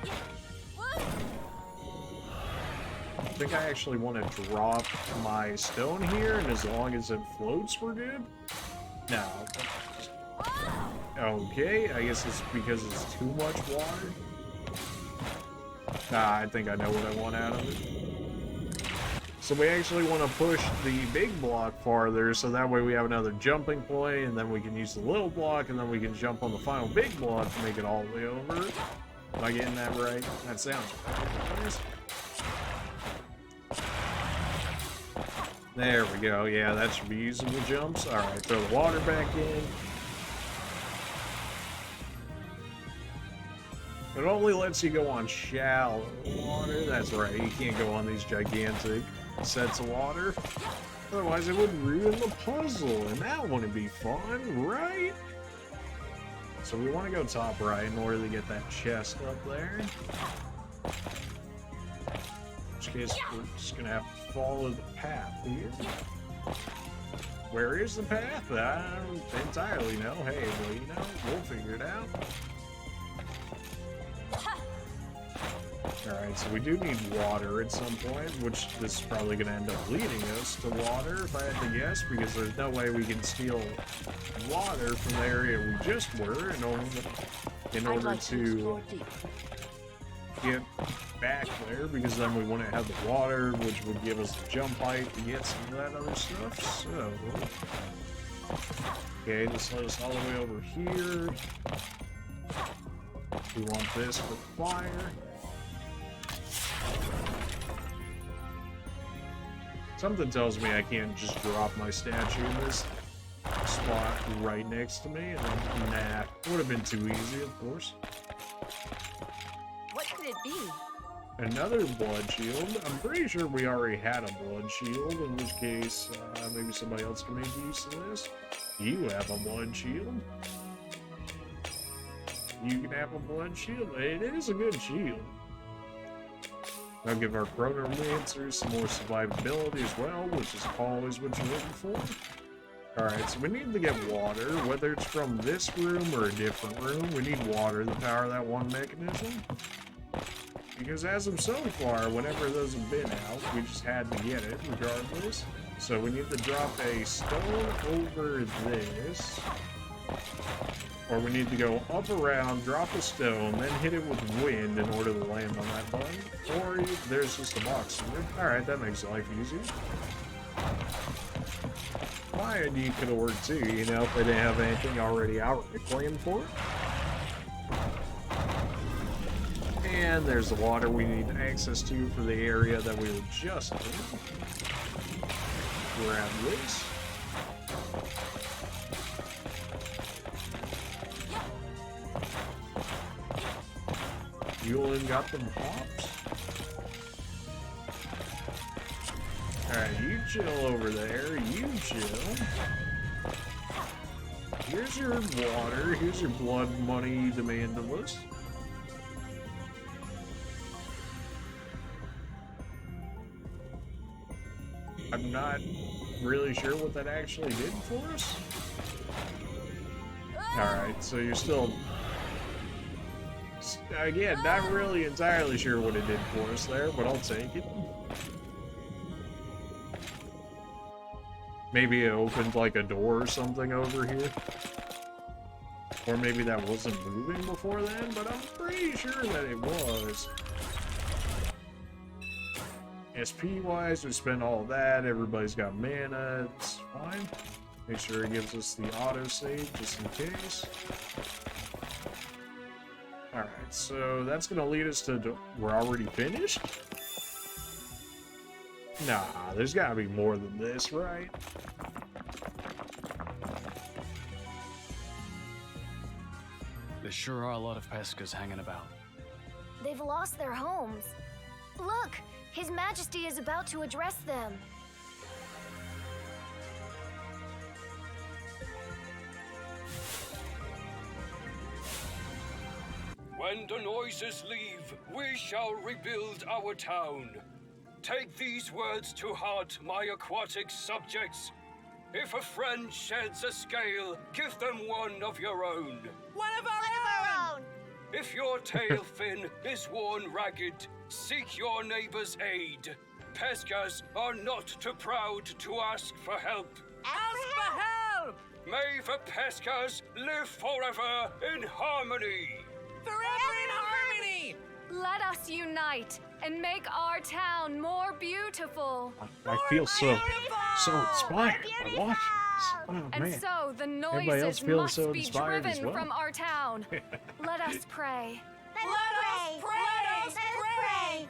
S1: I think I actually want to drop my stone here, and as long as it floats, we're good. No. Okay, I guess it's because it's too much water. Nah, I think I know what I want out of it. So we actually want to push the big block farther, so that way we have another jumping point, and then we can use the little block, and then we can jump on the final big block to make it all the way over. Am I getting that right? That sounds right. There we go. Yeah, that should be using the jumps. Alright, throw the water back in. It only lets you go on shallow water. That's right, you can't go on these gigantic sets of water. Otherwise it would ruin the puzzle, and that wouldn't be fun, right? So we want to go top right in order to get that chest up there. In which case we're just going to have to follow the path here. Where is the path? I don't entirely know. Hey, well, you know, we'll figure it out. Alright, so we do need water at some point, which this is probably going to end up leading us to water, if I had to guess, because there's no way we can steal water from the area we just were in order to get back there, because then we wouldn't have the water, which would give us the jump height to get some of that other stuff, so... Okay, just let us all the way over here. We want this for fire. Something tells me I can't just drop my statue in this spot right next to me, and then, nah, would have been too easy, of course.
S3: What could it be?
S1: Another blood shield. I'm pretty sure we already had a blood shield, in which case, maybe somebody else can make use of this. You have a blood shield. You can have a blood shield. It is a good shield. I'll give our Chronomancers some more survivability as well, which is always what you're looking for. Alright, so we need to get water, whether it's from this room or a different room. We need water to power that one mechanism. Because as of so far, whenever those have been out, we just had to get it regardless. So we need to drop a stone over this. Or we need to go up around, drop a stone, then hit it with wind in order to land on that button. Or there's just a box here. Alright, that makes life easier. My idea could have worked too, you know, if they didn't have anything already outright planned for it. And there's the water we need access to for the area that we were just in. Grab this. Fueling got them hops. Alright, you chill over there. You chill. Here's your water. Here's your blood money demandless. I'm not really sure what that actually did for us. Alright, so you're still... Again, not really entirely sure what it did for us there, but I'll take it. Maybe it opened like a door or something over here. Or maybe that wasn't moving before then, but I'm pretty sure that it was. SP-wise, we spent all that. Everybody's got mana. It's fine. Make sure it gives us the autosave just in case. Alright, so that's going to lead us to... We're already finished? Nah, there's got to be more than this, right?
S6: There sure are a lot of Pescas hanging about.
S3: They've lost their homes. Look, His Majesty is about to address them.
S7: When the noises leave, we shall rebuild our town. Take these words to heart, my aquatic subjects. If a friend sheds a scale, give them one of your own.
S8: One of our own!
S7: If your tail fin is worn ragged, seek your neighbor's aid. Pescas are not too proud to ask for help.
S8: Ask for help!
S7: May the Pescas live forever in harmony.
S8: Forever in harmony!
S3: Let us unite and make our town more beautiful.
S1: I feel so inspired by watching this. Oh,
S3: And
S1: man.
S3: so the
S1: Everybody else
S3: noises
S1: feels
S3: must
S1: so
S3: be
S1: inspired as
S3: driven
S1: well.
S3: from our town. Let us pray.
S8: Let us pray! Let us pray!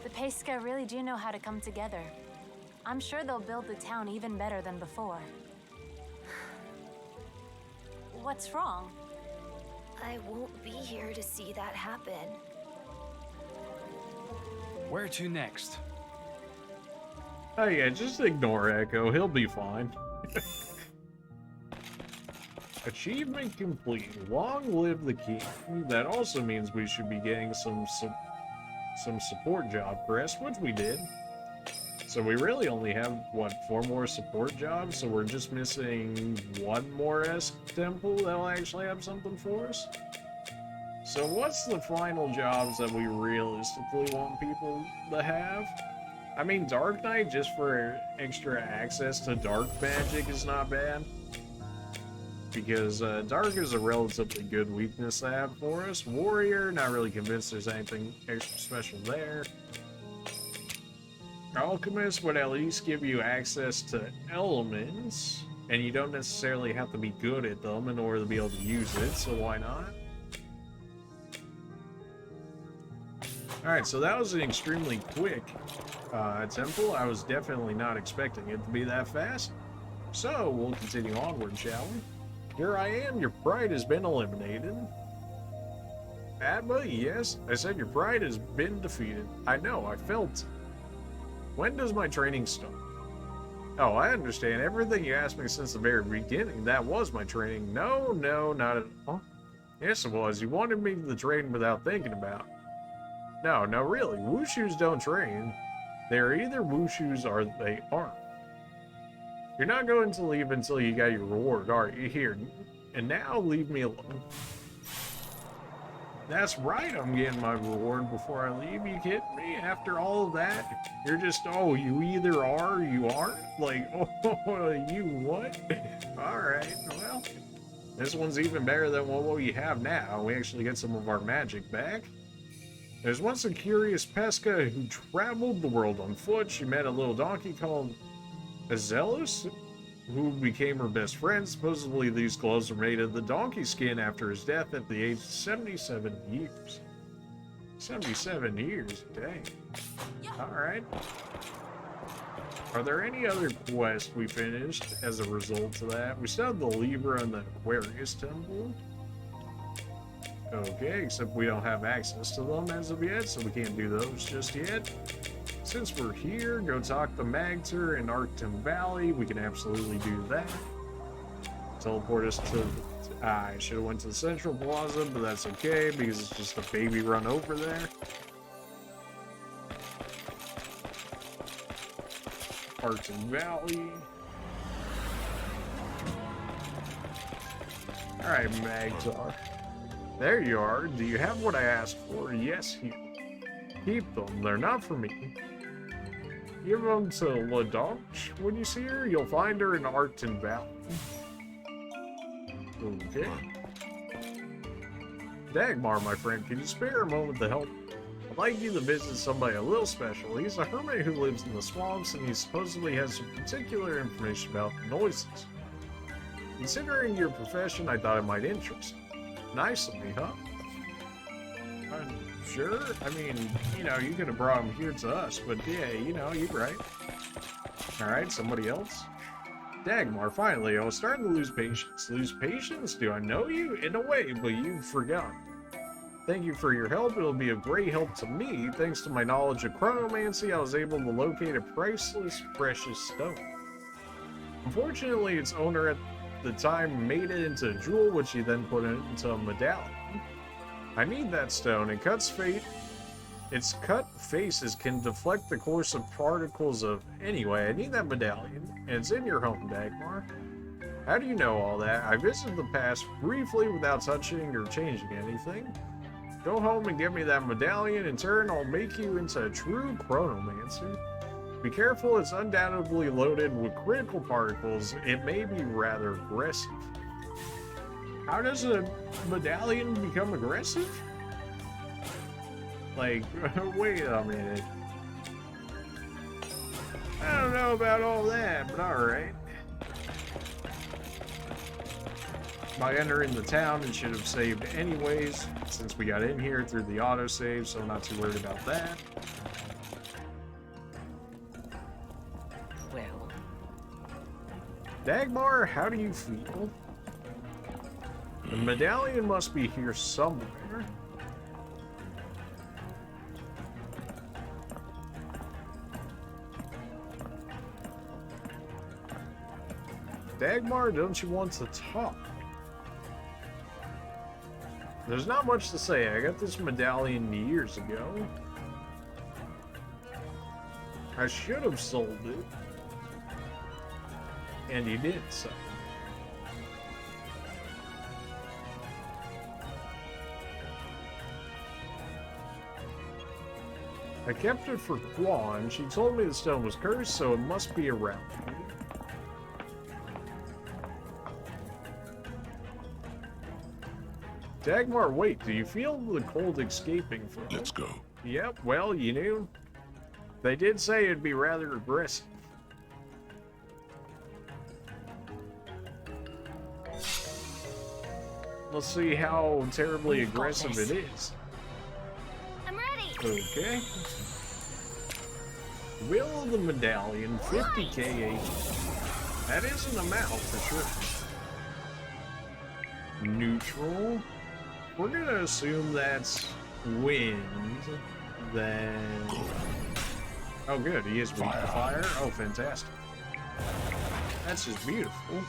S9: The Pesca really do know how to come together. I'm sure they'll build the town even better than before. What's wrong?
S3: I won't be here to see that happen.
S6: Where to next?
S1: Oh yeah, just ignore Echo. He'll be fine. Achievement complete. Long live the king. That also means we should be getting some support job quests, which we did. So we really only have, what, 4 more support jobs? So we're just missing 1 more temple that'll actually have something for us? So what's the final jobs that we realistically want people to have? I mean, Dark Knight, just for extra access to dark magic, is not bad. Because dark is a relatively good weakness to have for us. Warrior, not really convinced there's anything extra special there. Alchemist would at least give you access to elements, and you don't necessarily have to be good at them in order to be able to use it, so why not? Alright, so that was an extremely quick temple. I was definitely not expecting it to be that fast. So, we'll continue onward, shall we? Here I am, your pride has been eliminated. Adma, yes, I said your pride has been defeated. I know, I felt it. When does my training start? Oh, I understand. Everything you asked me since the very beginning, that was my training. No, not at all. Yes, it was. You wanted me to train without thinking about it. No, really. Wushus don't train. They're either Wushus or they aren't. You're not going to leave until you got your reward, are you? Here, and now leave me alone. That's right, I'm getting my reward before I leave. You kidding me? After all of that, you're just, oh, you either are or you aren't? Like, oh, you what? Alright, well, this one's even better than what we have now. We actually get some of our magic back. There's once a curious Pesca who traveled the world on foot. She met a little donkey called Azelos, who became her best friend. Supposedly these gloves were made of the donkey skin after his death at the age of 77 years. 77 years, dang. Alright. Are there any other quests we finished as a result of that? We still have the Libra and the Aquarius Temple. Okay, except we don't have access to them as of yet, so we can't do those just yet. Since we're here, go talk to Magter in Arctum Valley. We can absolutely do that. Teleport us to... I should have went to the Central Plaza, but that's okay, because it's just a baby run over there. Arctum Valley. Alright, Magtar. There you are. Do you have what I asked for? Yes, here. Keep them. They're not for me. Give them to Ladonch. When you see her, you'll find her in Arctum Valley. Okay. Dagmar, my friend, can you spare a moment to help? I'd like you to visit somebody a little special. He's a hermit who lives in the swamps, and he supposedly has some particular information about noises. Considering your profession, I thought it might interest you. Nice of me, huh? Sure. I mean, you know, you could have brought him here to us, but yeah, you know, you're right. Alright, somebody else? Dagmar, finally, I was starting to lose patience. Lose patience? Do I know you? In a way, but you've forgotten. Thank you for your help. It'll be of great help to me. Thanks to my knowledge of chronomancy, I was able to locate a priceless, precious stone. Unfortunately, its owner at the time made it into a jewel, which he then put it into a medallion. I need that stone. Its cut faces can deflect the course of particles of... Anyway, I need that medallion, and it's in your home, Dagmar. How do you know all that? I visited the past briefly without touching or changing anything. Go home and give me that medallion. In turn, I'll make you into a true chronomancer. Be careful, it's undoubtedly loaded with critical particles. It may be rather aggressive. How does a medallion become aggressive? Like, wait a minute. I don't know about all that, but alright. By entering the town, it should have saved anyways, since we got in here through the autosave, so I'm not too worried about that.
S2: Well,
S1: Dagmar, how do you feel? The medallion must be here somewhere. Dagmar, don't you want to talk? There's not much to say. I got this medallion years ago. I should have sold it. And you did so. I kept it for Quan. She told me the stone was cursed, so it must be around here. Dagmar, wait, do you feel the cold escaping from it?
S4: Let's go.
S1: Yep, well, you knew. They did say it'd be rather aggressive. Let's see how terribly aggressive it is.
S3: I'm ready.
S1: Okay. Will of the medallion, 50k HP. That is an amount for sure. Neutral. We're gonna assume that's wind. Then. Oh, good. He is weak to fire. Oh, fantastic. That's just beautiful.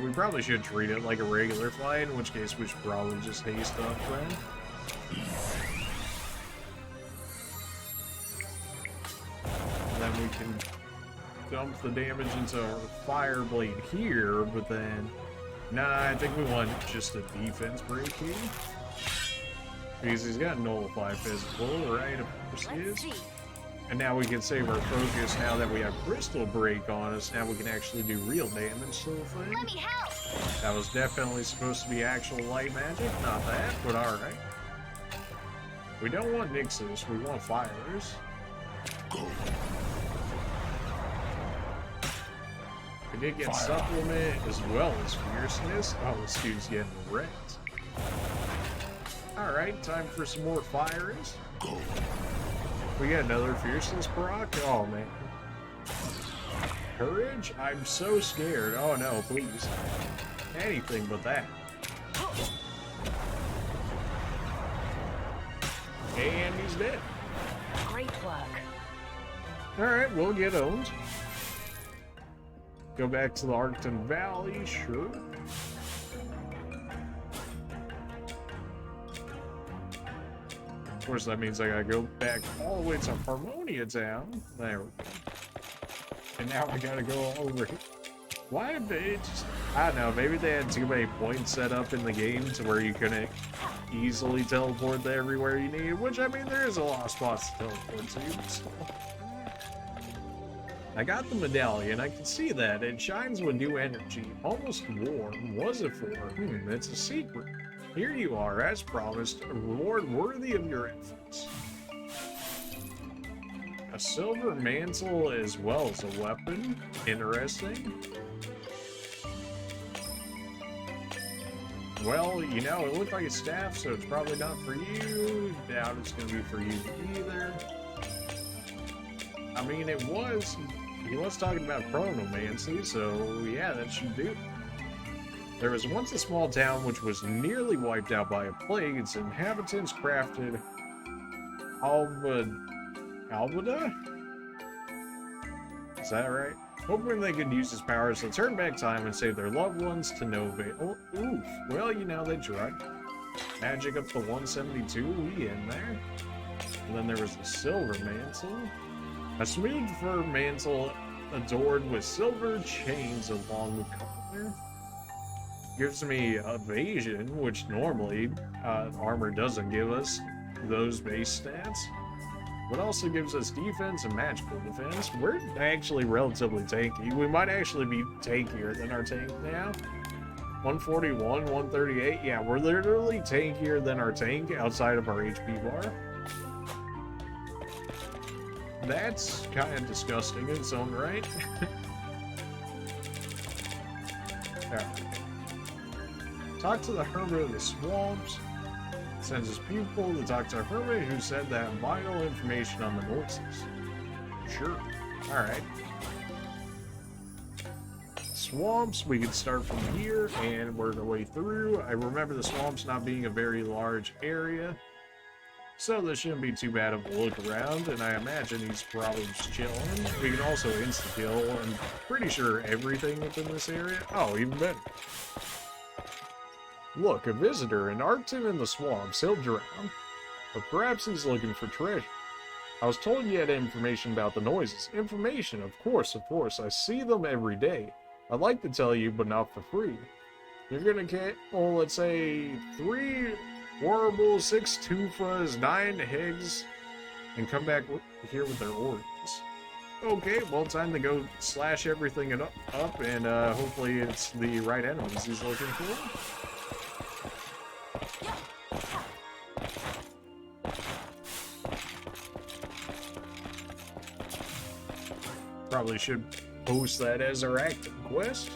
S1: We probably should treat it like a regular fight, in which case we should probably just haste up then. And then we can dump the damage into our fire blade here, but then... Nah, I think we want just a defense break here. Because he's got nullify physical, right? Of course he is. And now we can save our focus now that we have Crystal Break on us. Now we can actually do real damage to the thing.
S3: Let me help!
S1: That was definitely supposed to be actual light magic, not that, but alright. We don't want Nixes, we want fires. We did get supplement as well as fierceness. Oh, this dude's getting wrecked. Alright, time for some more fires. We got another fierceness proc. Oh man. Courage? I'm so scared. Oh no, please. Anything but that. And he's dead.
S2: Great work.
S1: Alright, we'll get owned. Go back to the Arcton Valley, sure. Of course, that means I gotta go back all the way to Harmonia Town. There we go. And now I gotta go over here. Why did they just... I don't know, maybe they had too many points set up in the game to where you couldn't easily teleport to everywhere you need, which, I mean, there is a lot of spots to teleport to, but still. I got the medallion, I can see that. It shines with new energy. Almost warm. Was it for? It's a secret. Here you are, as promised, a reward worthy of your efforts. A silver mantle as well as a weapon. Interesting. Well, you know, it looked like a staff, so it's probably not for you. Doubt it's going to be for you either. I mean, he was talking about chronomancy, so yeah, that should do. There was once a small town which was nearly wiped out by a plague. Its inhabitants crafted Albada? Is that right? Hoping they could use his powers to turn back time and save their loved ones to no avail. Oh, oof. Well, you know, they tried. Magic up to 172, we in there. And then there was a silver mantle. A smooth fur mantle adorned with silver chains along the collar. Gives me evasion, which normally armor doesn't give us those base stats. But also gives us defense and magical defense. We're actually relatively tanky. We might actually be tankier than our tank now. 141, 138. Yeah, we're literally tankier than our tank outside of our HP bar. That's kind of disgusting in its own right. Yeah. Talk to the hermit of the swamps. Sends his pupil to talk to a hermit who said that vital information on the noises. Sure. Alright. Swamps, we can start from here and work our way through. I remember the swamps not being a very large area, so this shouldn't be too bad of a look around, and I imagine he's probably just chilling. We can also insta-kill, I'm pretty sure everything within this area. Oh, even better. Look, a visitor, an Arcton in the swamps. He'll drown. But perhaps he's looking for treasure. I was told you had information about the noises. Information, of course. I see them every day. I'd like to tell you, but not for free. You're gonna get, well, let's say, 3 Warbles, 6 Tufas, 9 Higgs, and come back here with their organs. Okay, well, time to go slash everything up and hopefully it's the right enemies he's looking for. Probably should post that as our active quest.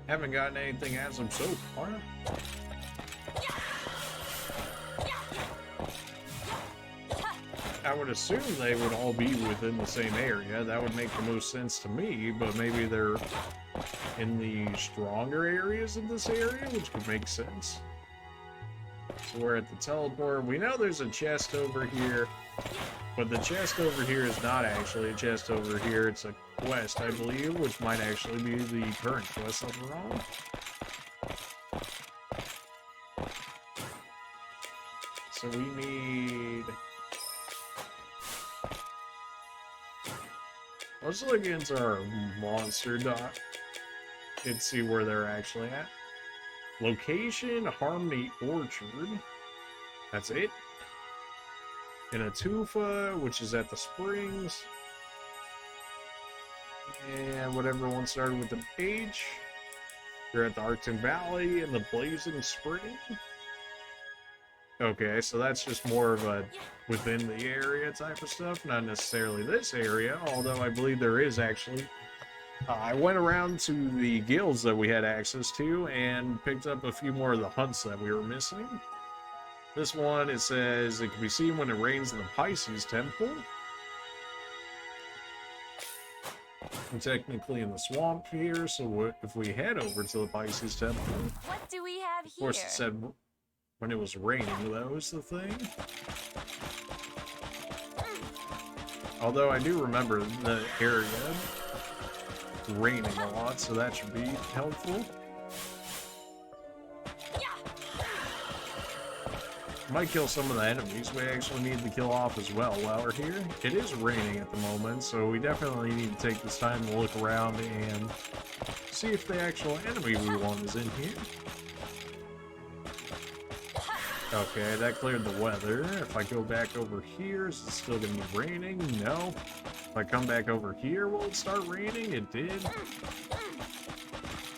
S1: Haven't gotten anything as of so far. I would assume they would all be within the same area. That would make the most sense to me, but maybe they're in the stronger areas of this area, which could make sense. So we're at the teleport. We know there's a chest over here, but the chest over here is not actually a chest over here. It's a quest, I believe, which might actually be the current quest that we're on. So we need... Let's look into our monster dot and see where they're actually at. Location, Harmony Orchard. That's it. And a tufa, which is at the springs. And whatever one started with the H. You're at the Arctic Valley and the Blazing Spring. Okay, so that's just more of a within the area type of stuff, not necessarily this area, although I believe there is actually. I went around to the guilds that we had access to and picked up a few more of the hunts that we were missing. This one, it says it can be seen when it rains in the Pisces Temple. I'm technically in the swamp here, so if we head over to the Pisces Temple,
S9: What do we have here?
S1: of course it said when it was raining, that was the thing. Although I do remember the area raining a lot, so that should be helpful. Might kill some of the enemies we actually need to kill off as well while we're here. It is raining at the moment, so we definitely need to take this time to look around and see if the actual enemy we want is in here. Okay, that cleared the weather. If I go back over here, is it still gonna be raining? No. If I come back over here, will it start raining? It did.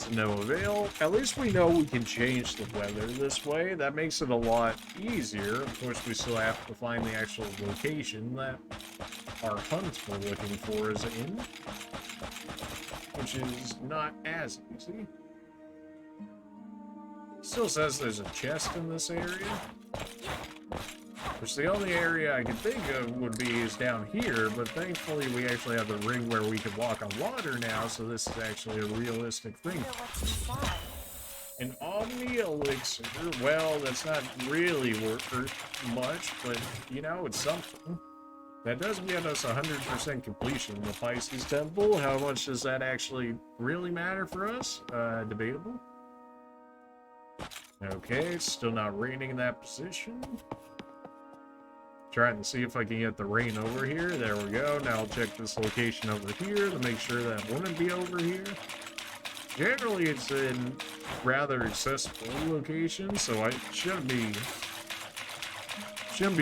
S1: To no avail. At least we know we can change the weather this way. That makes it a lot easier. Of course, we still have to find the actual location that our hunt we're looking for is in, which is not as easy. Still says there's a chest in this area, which the only area I can think of would be is down here, but thankfully we actually have the ring where we can walk on water now, so this is actually a realistic thing.
S9: What's inside?
S1: An Omni Elixir, well, that's not really worth much, but, you know, it's something. That does get us 100% completion in the Pisces Temple. How much does that actually really matter for us? Debatable. Okay, it's still not raining in that position. Trying to see if I can get the rain over here. There we go. Now I'll check this location over here to make sure that wouldn't be over here. Generally, it's in rather accessible locations, so I shouldn't be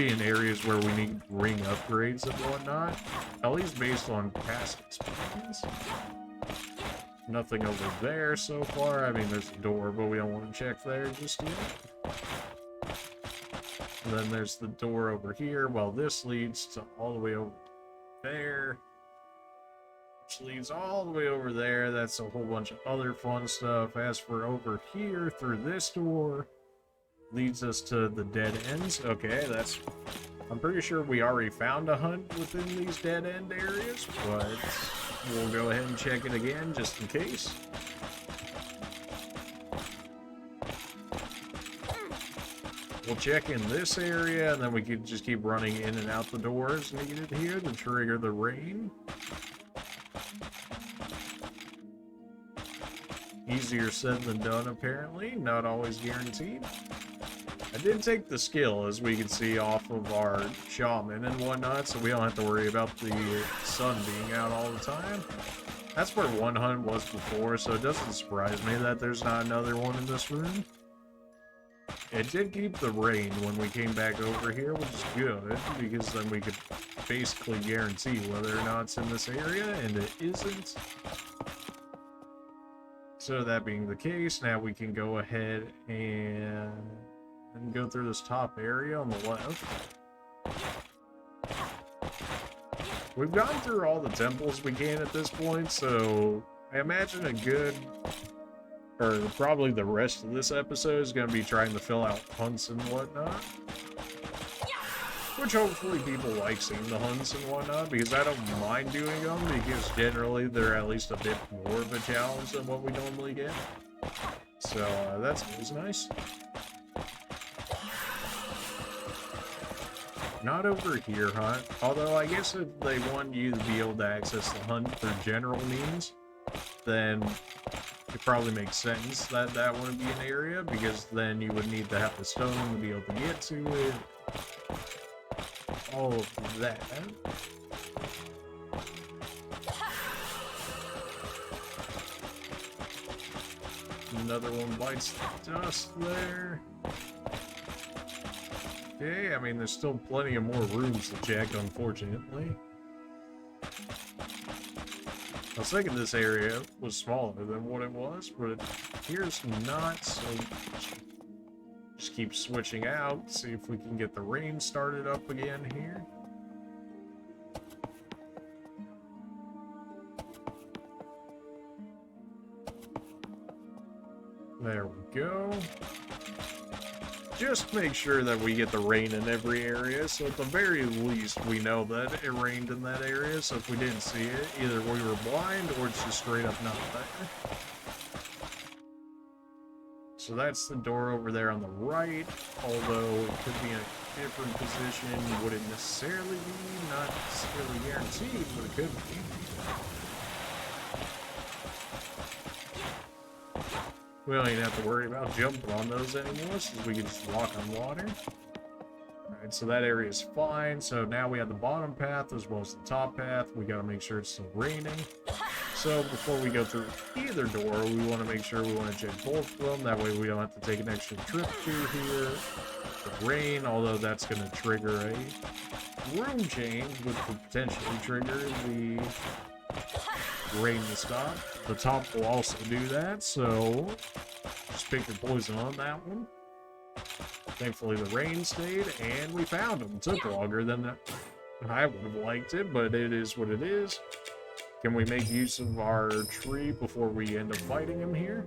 S1: in areas where we need ring upgrades and whatnot. At least based on past experience. Nothing over there so far. I mean, there's a door, but we don't want to check there just yet. And then there's the door over here. Well, this leads to all the way over there. Which leads all the way over there. That's a whole bunch of other fun stuff. As for over here, through this door, leads us to the dead ends. Okay, that's... I'm pretty sure we already found a hunt within these dead end areas, but we'll go ahead and check it again just in case. We'll check in this area, and then we could just keep running in and out the doors needed here to trigger the rain. Easier said than done, apparently. Not always guaranteed. I did take the skill, as we can see, off of our shaman and whatnot, so we don't have to worry about the sun being out all the time. That's where one hunt was before, so it doesn't surprise me that there's not another one in this room. It did keep the rain when we came back over here, which is good, because then we could basically guarantee whether or not it's in this area, and it isn't. So that being the case, now we can go ahead and go through this top area on the left. We've gone through all the temples we can at this point, so I imagine a good, or probably the rest of this episode is going to be trying to fill out hunts and whatnot. Which hopefully people like seeing the hunts and whatnot, because I don't mind doing them, because generally they're at least a bit more of a challenge than what we normally get. So that's always nice. Not over here, hunt. Although I guess if they want you to be able to access the hunt through general means, then it probably makes sense that that wouldn't be an area, because then you would need to have the stone to be able to get to it. All of that. Another one bites the dust there. Okay, I mean, there's still plenty of more rooms to check, unfortunately. I was thinking this area was smaller than what it was, but it appears not, so just keep switching out, see if we can get the rain started up again here. There we go. Just make sure that we get the rain in every area, so at the very least we know that it rained in that area, so if we didn't see it, either we were blind or it's just straight up not there. So that's the door over there on the right, although it could be in a different position, wouldn't necessarily be, not necessarily guaranteed, but it could be. We don't even have to worry about jumping on those anymore, since we can just walk on water. Alright, so that area is fine. So now we have the bottom path as well as the top path. We gotta make sure it's still raining. So before we go through either door, we want to make sure we want to check both of them. That way we don't have to take an extra trip through here. The rain, although that's gonna trigger a room change, which could potentially trigger the rain to stop. The top will also do that, so just pick your poison on that one. Thankfully the rain stayed, and we found them. It took longer than I would have liked it, but it is what it is. Can we make use of our tree before we end up fighting him here?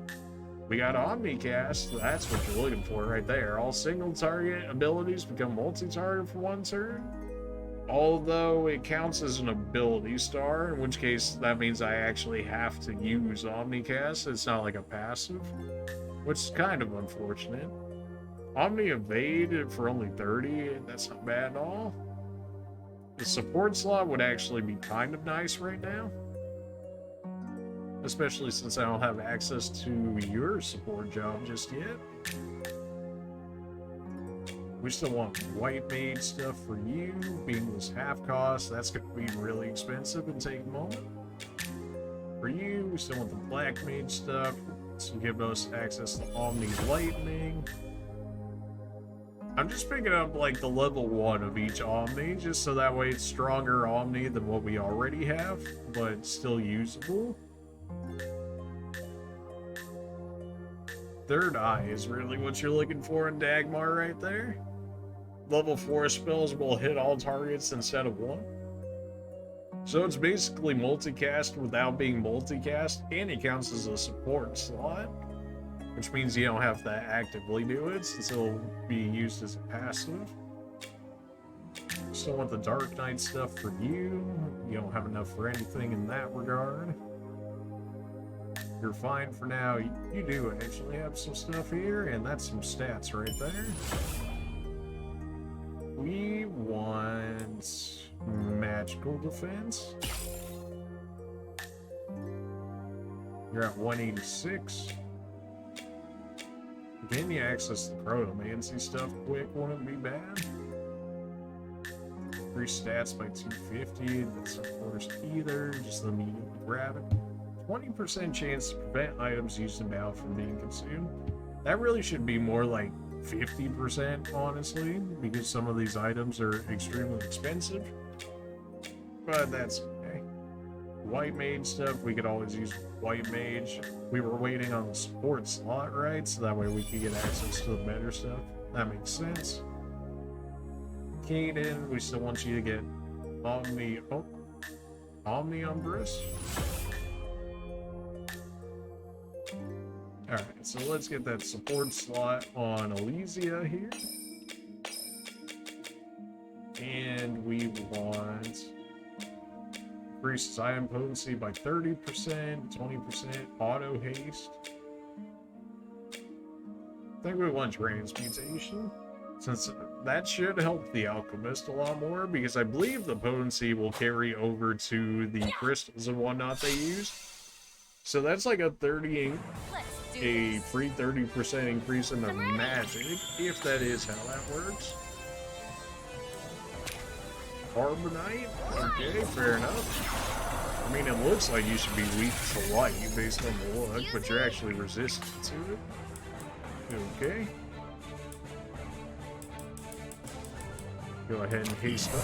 S1: We got Omnicast, that's what you're looking for right there. All single target abilities become multi-target for one turn. Although it counts as an ability star, in which case that means I actually have to use Omnicast. It's not like a passive, which is kind of unfortunate. Omni Evade for only 30, that's not bad at all. The support slot would actually be kind of nice right now. Especially since I don't have access to your support job just yet. We still want white mage stuff for you. Being this half cost, that's going to be really expensive and take a moment. For you, we still want the black mage stuff. So give us access to Omni Lightning. I'm just picking up like the level 1 of each Omni, just so that way it's stronger Omni than what we already have, but still usable. Third Eye is really what you're looking for in Dagmar right there. Level 4 spells will hit all targets instead of one. So it's basically multicast without being multicast, and it counts as a support slot, which means you don't have to actively do it since it'll be used as a passive. Still want the Dark Knight stuff for you. You don't have enough for anything in that regard. You're fine for now. You do actually have some stuff here, and that's some stats right there. We want magical defense. You're at 186. Can you access the chronomancy stuff quick? Wouldn't be bad. Increase stats by 250. That's not worst either. Just immediately grab it. 20% chance to prevent items used in battle from being consumed. That really should be more like 50%, honestly, because some of these items are extremely expensive. But that's okay. White mage stuff, we could always use white mage. We were waiting on the support slot, right? So that way we could get access to the better stuff. That makes sense. Kaden, we still want you to get Omni Umbrus. Alright, so let's get that support slot on Elysia here. And we want increases item potency by 30%, 20% auto haste. I think we want transmutation, since that should help the alchemist a lot more, because I believe the potency will carry over to the crystals and whatnot they use. So that's like a free 30% increase in their magic, if that is how that works. Carbonite? Okay, fair enough. I mean, it looks like you should be weak to light based on the look, but you're actually resistant to it. Okay. Go ahead and haste up.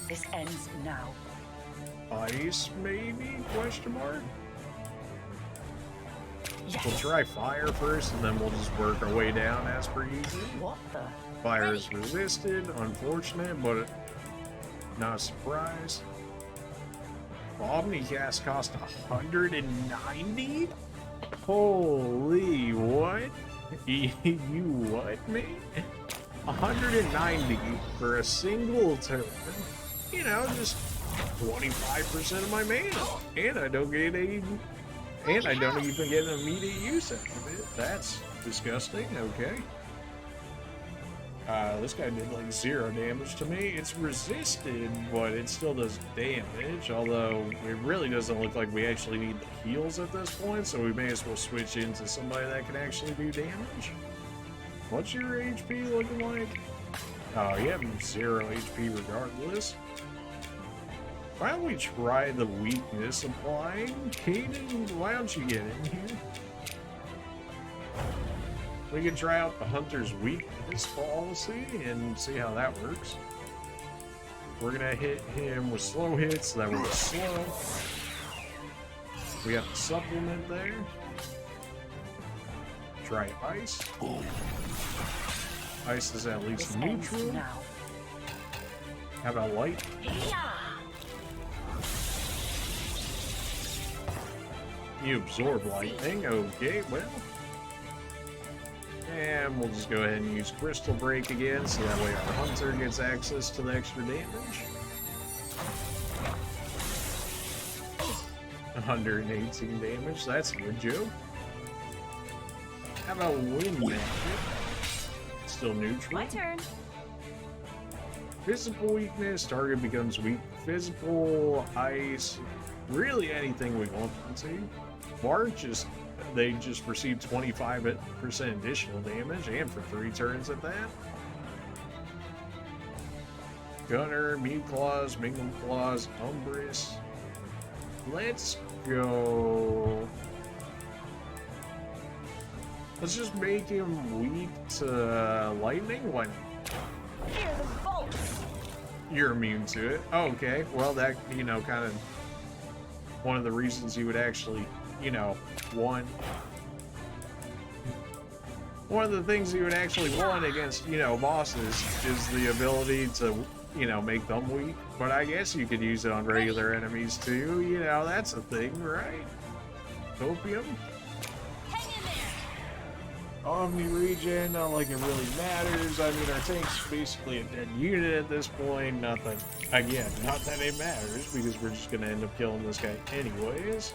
S5: This ends now.
S1: Ice, maybe? Question mark?
S5: Yes.
S1: We'll try fire first, and then we'll just work our way down as per usual.
S5: What the?
S1: Fire is resisted, unfortunate, but not a surprise. Omnicast cost 190? Holy what? You what, me? 190 for a single turn. You know, just 25% of my mana. And I don't get and I don't even get an immediate use out of it. That's disgusting, okay. This guy did like 0 damage to me. It's resisted, but it still does damage, although it really doesn't look like we actually need the heals at this point, so we may as well switch into somebody that can actually do damage. What's your HP looking like? Oh, you have 0 HP regardless. Why don't we try the weakness applying? Kaden, why don't you get in here? We can try out the Hunter's weakness policy and see how that works. We're gonna hit him with slow hits, so that we're slow. We got the supplement there. Try ice. Ice is at least
S5: This ends
S1: neutral.
S5: now.
S1: How about light? You absorb lightning. Okay, well. And we'll just go ahead and use Crystal Break again, so that way our Hunter gets access to the extra damage. 118 damage, that's good, Joe. How about Wind Magic? Still neutral.
S9: My turn.
S1: Physical weakness, target becomes weak. Physical, ice, really anything we want them to. March is, they just receive 25% additional damage, and for 3 turns at that. Gunner, Mute Claws, Minglum Claws, Umbrus. Let's go. Let's just make him weak to lightning. Why not?
S8: Hear the bolts.
S1: You're immune to it. Oh, okay. Well, that, you know, kind of one of the reasons you would actually, you know, one of the things you would actually want against, you know, bosses is the ability to, you know, make them weak. But I guess you could use it on regular enemies too. You know, that's a thing, right? Copium. Omni regen, not like it really matters. I mean, our tank's basically a dead unit at this point. Not that, again, not that it matters, because we're just gonna end up killing this guy anyways.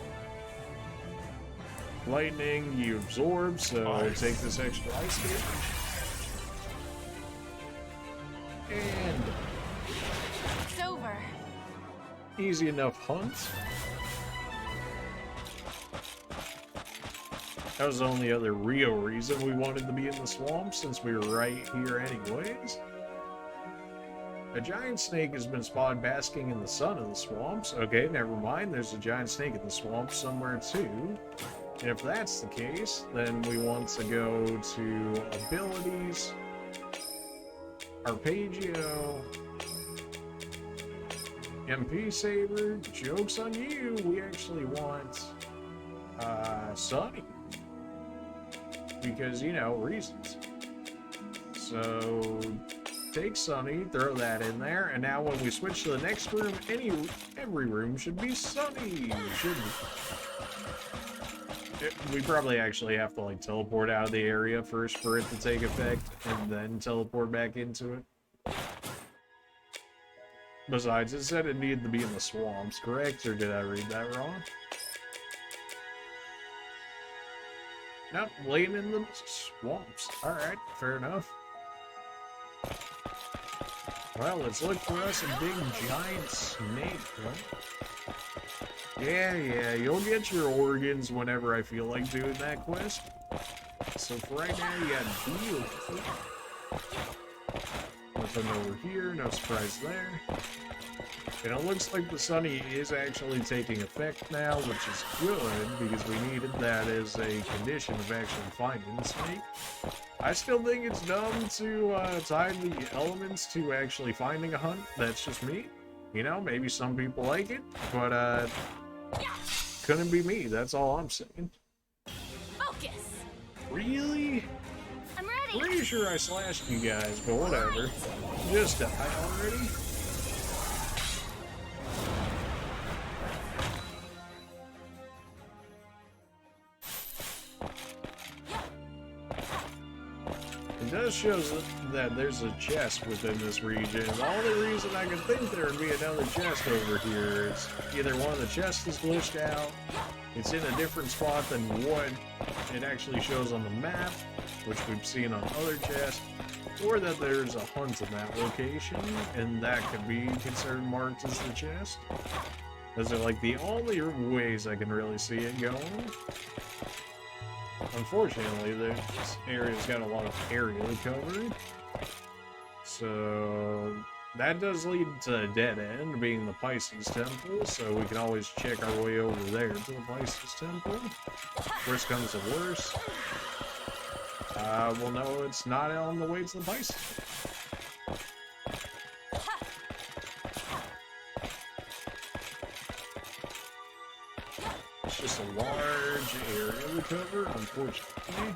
S1: Lightning, you absorb, so take this extra ice damage. And
S9: It's over.
S1: easy enough hunt. That was the only other real reason we wanted to be in the swamp, since we were right here anyways. A giant snake has been spotted basking in the sun of the swamps. Okay, never mind. There's a giant snake in the swamp somewhere too. And if that's the case, then we want to go to abilities, Arpeggio, MP Saber. Joke's on you. We actually want Sunny. Because, you know, reasons. So, take Sunny, throw that in there, and now when we switch to the next room, every room should be Sunny, shouldn't it? We probably actually have to, like, teleport out of the area first for it to take effect, and then teleport back into it. Besides, it said it needed to be in the swamps, correct? Or did I read that wrong? Nope, laying in the swamps. Alright, fair enough. Well, let's look for us a big giant snake, right? Yeah, you'll get your organs whenever I feel like doing that quest. So for right now, you got deal. Nothing over here, no surprise there. And it looks like the Sunny is actually taking effect now, which is good, because we needed that as a condition of actually finding the snake. I still think it's dumb to tie the elements to actually finding a hunt. That's just me. You know, maybe some people like it, but couldn't be me. That's all I'm saying.
S3: Focus.
S1: Really?
S3: I'm ready.
S1: Pretty sure I slashed you guys, but whatever. Just die already. It does show that there's a chest within this region. The only reason I can think there would be another chest over here is either one of the chests is glitched out, it's in a different spot than what it actually shows on the map, which we've seen on other chests, or that there's a hunt in that location, and that could be considered marked as the chest. Those are like the only ways I can really see it going. Unfortunately, this area's got a lot of area covered, so that does lead to a dead end, being the Pisces Temple, so we can always check our way over there to the Pisces Temple. Worst comes to worst, we'll know it's not on the way to the Pisces. It's just a large area to cover, unfortunately.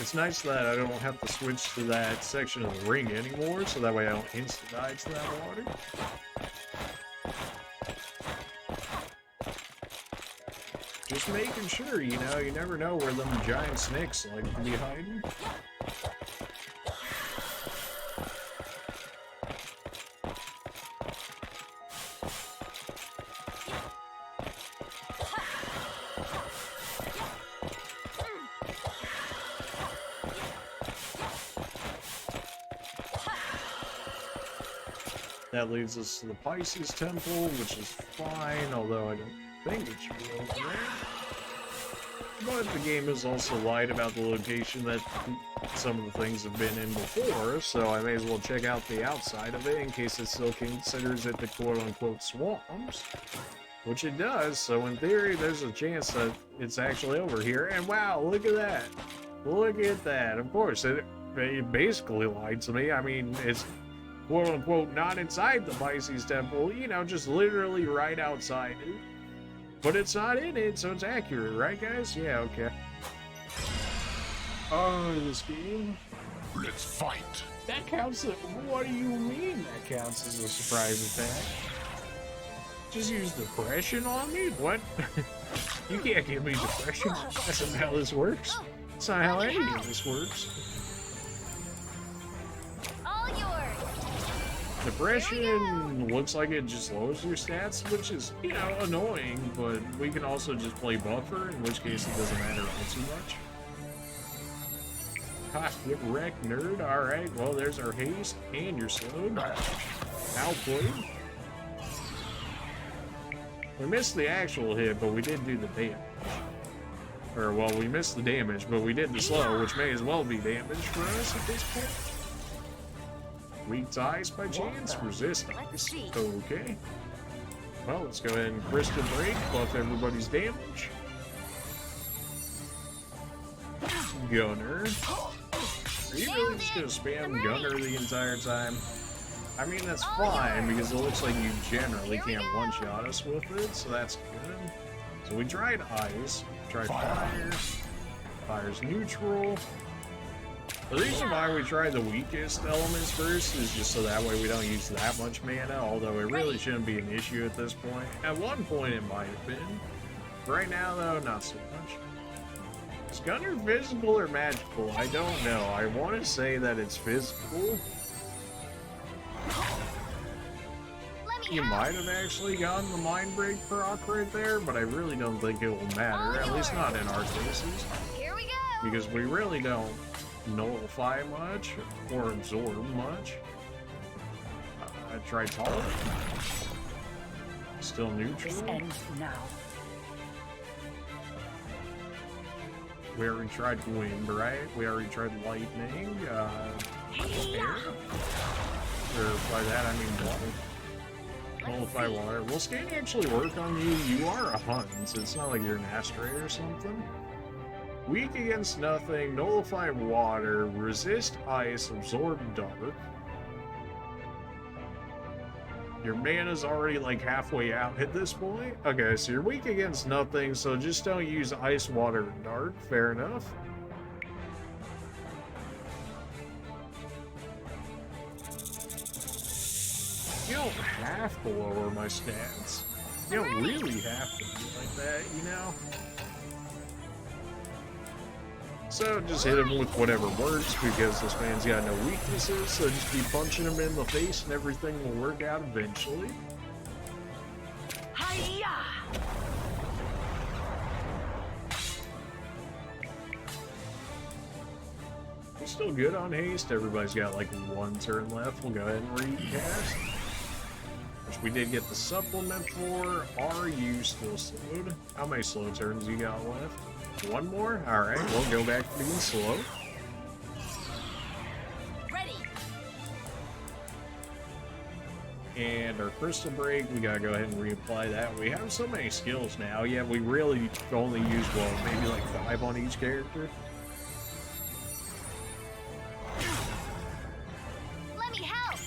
S1: It's nice that I don't have to switch to that section of the ring anymore, so that way I don't insta-die to that water. Just making sure, you know, you never know where them giant snakes like to be hiding. That leads us to the Pisces Temple, which is fine, although I don't think it should be over there. But the game is also lied about the location that some of the things have been in before, so I may as well check out the outside of it in case it still considers it the quote-unquote swamps. Which it does, so in theory there's a chance that it's actually over here. And wow, look at that! Look at that! Of course, it basically lied to me. I mean, it's quote-unquote not inside the Pisces Temple, you know, just literally right outside it. But it's not in it, so it's accurate, right guys? Yeah, okay. Oh, this game.
S4: Let's fight.
S1: That counts as... What do you mean that counts as a surprise attack? Just use depression on me? What? You can't give me depression. That's not how this works. That's not how any of this works.
S3: All yours.
S1: Depression looks like it just lowers your stats, which is, you know, annoying, but we can also just play buffer, in which case it doesn't matter all too much. Ha, get wrecked, nerd. Alright, well, there's our haste and your slowed. Outplayed. We missed the actual hit, but we did do the damage. Or, well, we missed the damage, but we did the slow, which may as well be damage for us at this point. Weak to ice by chance? Resist ice. Okay. Well, let's go ahead and crystal break, buff everybody's damage. Gunner. Are you really just gonna spam Gunner the entire time? I mean, that's fine, because it looks like you generally can't one-shot us with it, so that's good. So we tried ice, tried fire, fire's neutral. The reason why we try the weakest elements first is just so that way we don't use that much mana, although it really shouldn't be an issue at this point. At one point it might have been. Right now, though, not so much. Is Gunner physical or magical? I don't know. I want to say that it's physical. You might have actually gotten the Mind Break proc right there, but I really don't think it will matter, at least not in our cases.
S3: Here we go.
S1: Because we really don't nullify much or absorb much. I tried Tolerant. Still neutral.
S5: This ends now.
S1: We already tried Wind, right? We already tried Lightning. Air. Or by that, I mean water. Nullify water. Will scanning actually work on you? You are a hunt, so it's not like you're an Astria or something. Weak against nothing, nullify water, resist ice, absorb dark. Your mana's already like halfway out at this point. Okay, so you're weak against nothing, so just don't use ice, water, and dark. Fair enough. You don't have to lower my stats. You don't really have to be like that, you know? So just hit him with whatever works, because this man's got no weaknesses, so just keep punching him in the face and everything will work out eventually.
S8: Hiya!
S1: We're still good on haste. Everybody's got like one turn left. We'll go ahead and recast. Which we did get the supplement for. Are you still slowed? How many slow turns you got left? One more? Alright, we'll go back to being slow.
S8: Ready!
S1: And our crystal break, we gotta go ahead and reapply that. We have so many skills now. Yeah, we really only use, well, maybe like 5 on each character.
S3: Let me help!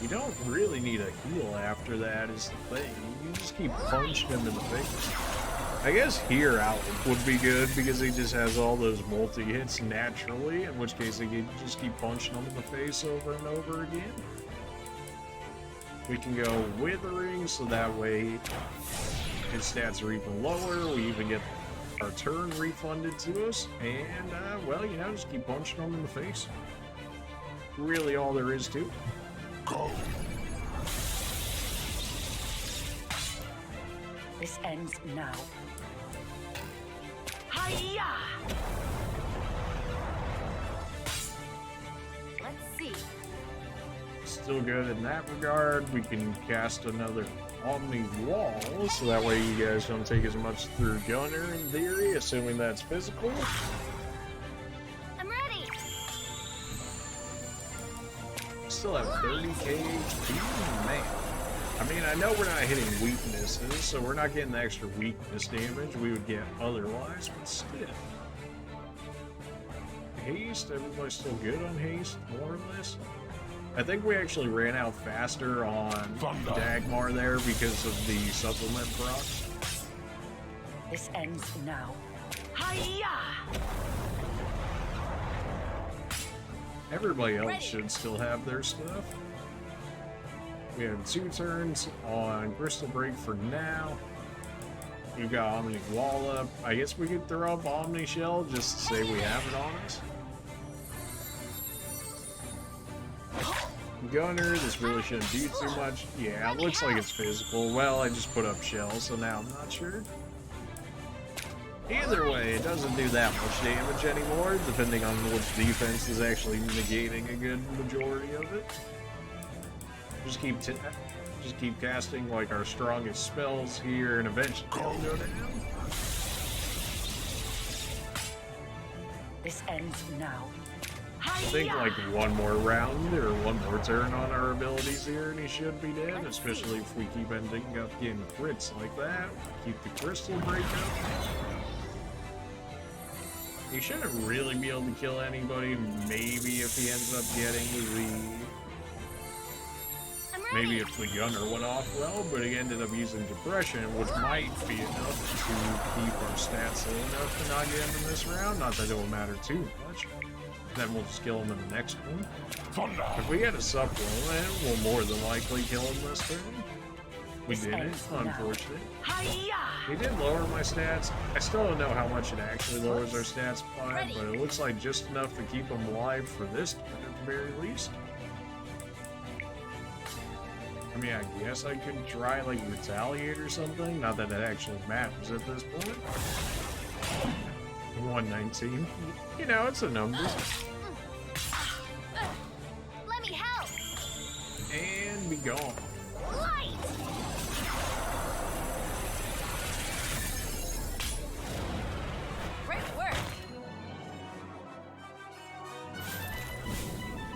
S1: You don't really need a heal after that is the thing. You just keep punching him in the face. I guess here Outlook would be good because he just has all those multi-hits naturally, in which case he can just keep punching him in the face over and over again. We can go Withering, so that way his stats are even lower. We even get our turn refunded to us. And, well, you know, just keep punching him in the face. Really all there is to it.
S4: Go.
S5: This ends now.
S8: Hiya!
S3: Let's see.
S1: Still good in that regard. We can cast another Omni Wall, so that way you guys don't take as much through Gunner in theory, assuming that's physical.
S3: I'm ready!
S1: Still have 30k HP, man. I mean, I know we're not hitting weaknesses, so we're not getting the extra weakness damage we would get otherwise, but still. Haste, everybody's still good on haste, more or less. I think we actually ran out faster on Dagmar there because of the supplement proc.
S5: This ends now.
S8: Hiya!
S1: Everybody else should still have their stuff. We have 2 turns on Crystal Break for now. We've got Omni Wall up. I guess we could throw up Omni Shell just to say we have it on us. Gunner, this really shouldn't do too much. Yeah, it looks like it's physical. Well, I just put up Shell, so now I'm not sure. Either way, it doesn't do that much damage anymore, depending on which defense is actually negating a good majority of it. Just keep casting like our strongest spells here, and eventually it'll go down.
S5: This ends now.
S1: I think like one more round or one more turn on our abilities here, and he should be dead. Especially if we keep ending up getting crits like that. Keep the crystal break up. He shouldn't really be able to kill anybody. Maybe if he ends up getting the. Maybe if the gunner went off well, but he ended up using depression, which might be enough to keep our stats low enough to not get him in this round. Not that it will matter too much. Then we'll just kill him in the next one.
S4: Thunder.
S1: If we get a supplement, we'll more than likely kill him this turn. We didn't, unfortunately. He did lower my stats. I still don't know how much it actually lowers our stats by, but it looks like just enough to keep him alive for this turn at the very least. I mean, I guess I could try, like, retaliate or something. Not that it actually matters at this point. 119. You know, it's a number.
S3: Let me help!
S1: And be gone.
S3: Light!
S8: Great work!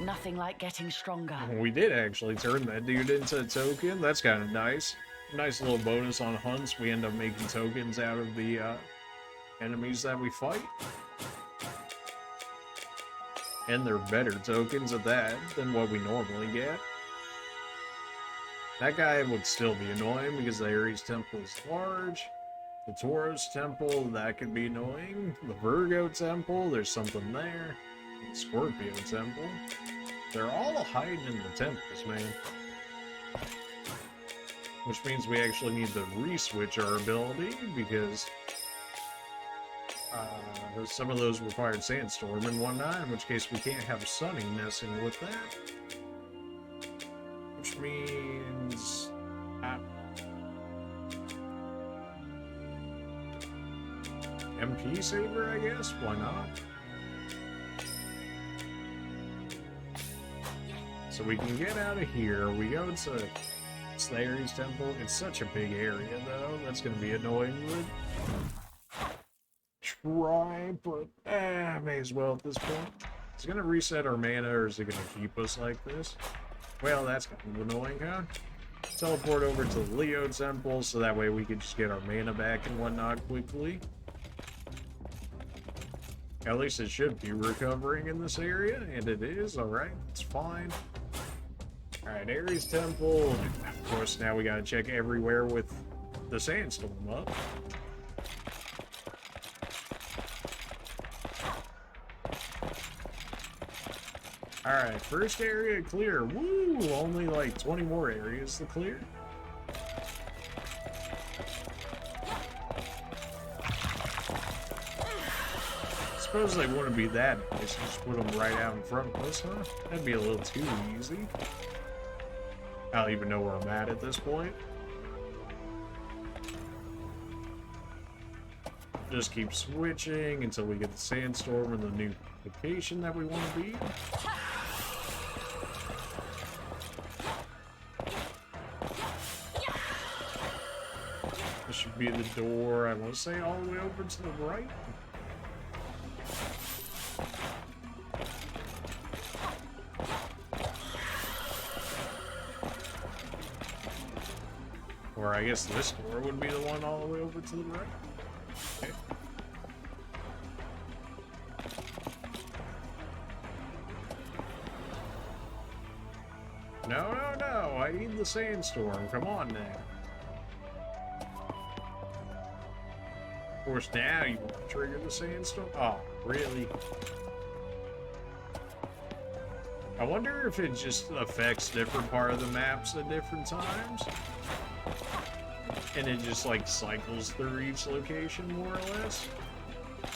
S5: nothing like getting stronger.
S1: We did actually turn that dude into a token. That's kind of nice. Nice little bonus on hunts. We end up making tokens out of the enemies that we fight. And they're better tokens at that than what we normally get. That guy would still be annoying because the Ares Temple is large. The Taurus Temple, that could be annoying. The Virgo Temple, there's something there. The Scorpio Temple. They're all hiding in the temples, man. Which means we actually need to re-switch our ability because some of those required Sandstorm and whatnot, in which case we can't have Sunny messing with that. Which means... MP Saber, I guess? Why not? So we can get out of here. We go to the Ares Temple. It's such a big area, though. That's going to be annoying to try, but may as well at this point. Is it going to reset our mana, or is it going to keep us like this? Well, that's kind of annoying, huh? Teleport over to the Leo Temple, so that way we can just get our mana back and whatnot quickly. At least it should be recovering in this area, and it is. Alright, it's fine. Alright, Ares Temple. Of course, now we gotta check everywhere with the Sandstorm up. Alright, first area clear. Woo! Only like 20 more areas to clear. I suppose they wouldn't be that nice. Just put them right out in front of us, huh? That'd be a little too easy. I don't even know where I'm at this point. Just keep switching until we get the Sandstorm and the new location that we want to be. This should be the door, I want to say, all the way over to the right. Or I guess this door would be the one all the way over to the right. Okay. No, no, no! I need the Sandstorm. Come on now. Of course, now you want to trigger the Sandstorm? Oh, really? I wonder if it just affects different part of the maps at different times. And it just like cycles through each location more or less.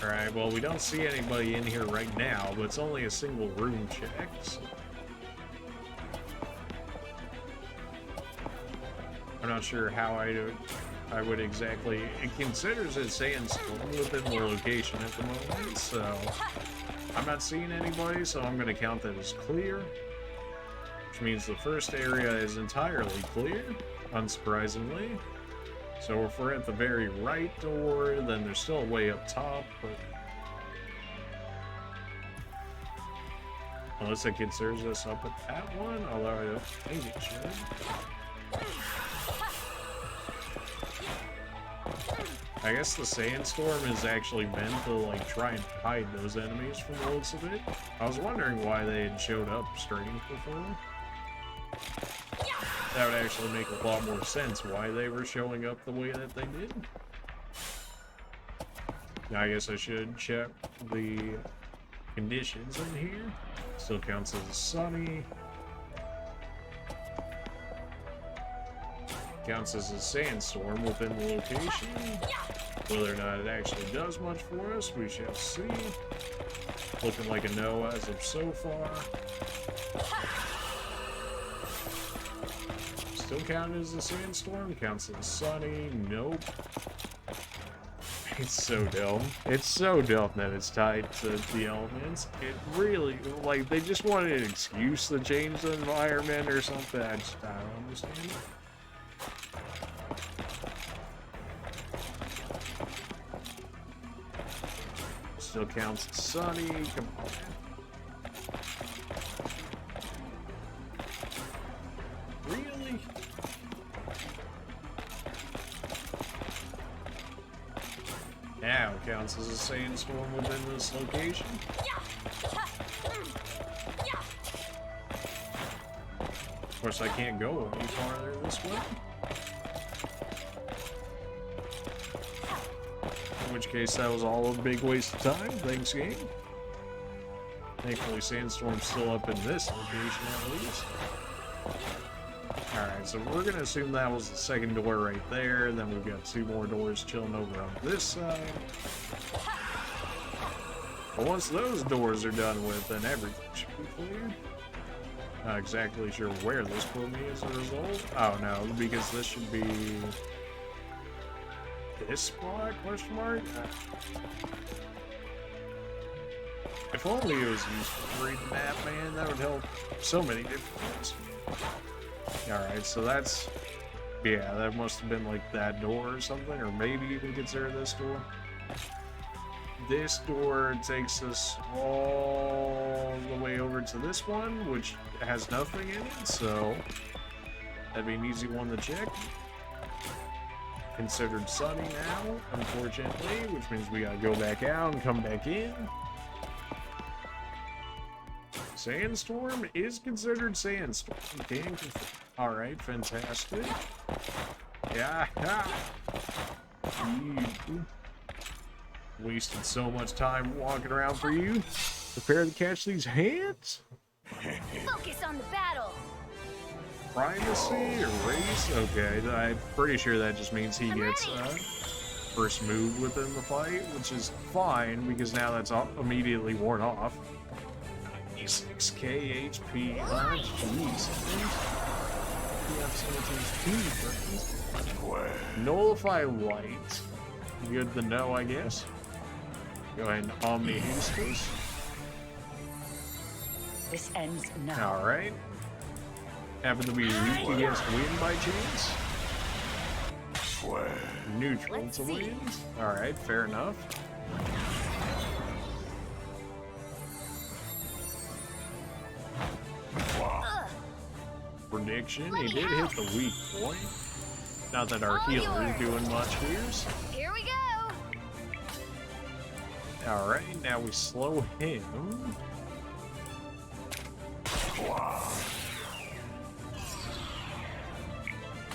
S1: Alright, well we don't see anybody in here right now, but it's only a single room check. So. I'm not sure how I would exactly... It considers it Sandstorm within the location at the moment, so... I'm not seeing anybody, so I'm going to count that as clear. Which means the first area is entirely clear, unsurprisingly. So if we're at the very right door, then they're still way up top, but... Unless it considers us up at that one, although I don't think it should. I guess the Sandstorm is actually meant to like try and hide those enemies from the looks of it. I was wondering why they had showed up straight before. That would actually make a lot more sense why they were showing up the way that they did. Now I guess I should check the conditions in here. Still counts as sunny. Counts as a Sandstorm within the location. Whether or not it actually does much for us, we shall see. Looking like a no as of so far. Still counted as a Sandstorm. Counts as sunny. Nope. It's so dumb. It's so dumb that it's tied to the elements. It really, like, they just wanted an excuse to change the environment or something. I don't understand it. Still counts as sunny. Come on. counts as a sandstorm within this location. Of course, I can't go any farther this way. In which case, that was all a big waste of time. Thanks, game. Thankfully, sandstorm's still up in this location at least. Alright, so we're gonna assume that was the second door right there. Then we've got two more doors chilling over on this side. But once those doors are done with, then everything should be clear. Not exactly sure where this put me as a result. Oh no, because this should be this spot? Question mark? If only it was useful to read the map, man, that would help so many different ways. Alright, so that's... yeah, that must have been like that door or something, or maybe even consider this door. This door takes us all the way over to this one, which has nothing in it, so that'd be an easy one to check. Considered sunny now, unfortunately, which means we gotta go back out and come back in. Sandstorm is considered sandstorm. Alright, fantastic. Yeah. Wasted so much time walking around for you. Prepare to catch these hands?
S3: Focus on the battle.
S1: Primacy or race? Okay, I'm pretty sure that just means he gets first move within the fight, which is fine because now that's immediately worn off. 96k HP. Oh, jeez. We have so much HP, friends. Nullify light. Good to know, I guess. Go ahead and Omni haste this.
S5: This ends now.
S1: Alright. Happen to be weak against wind by chance? Neutral to wind. Alright, fair enough. Prediction, he did hit the weak point. Not that our healer is doing much here.
S3: Here we go.
S1: Alright, now we slow him.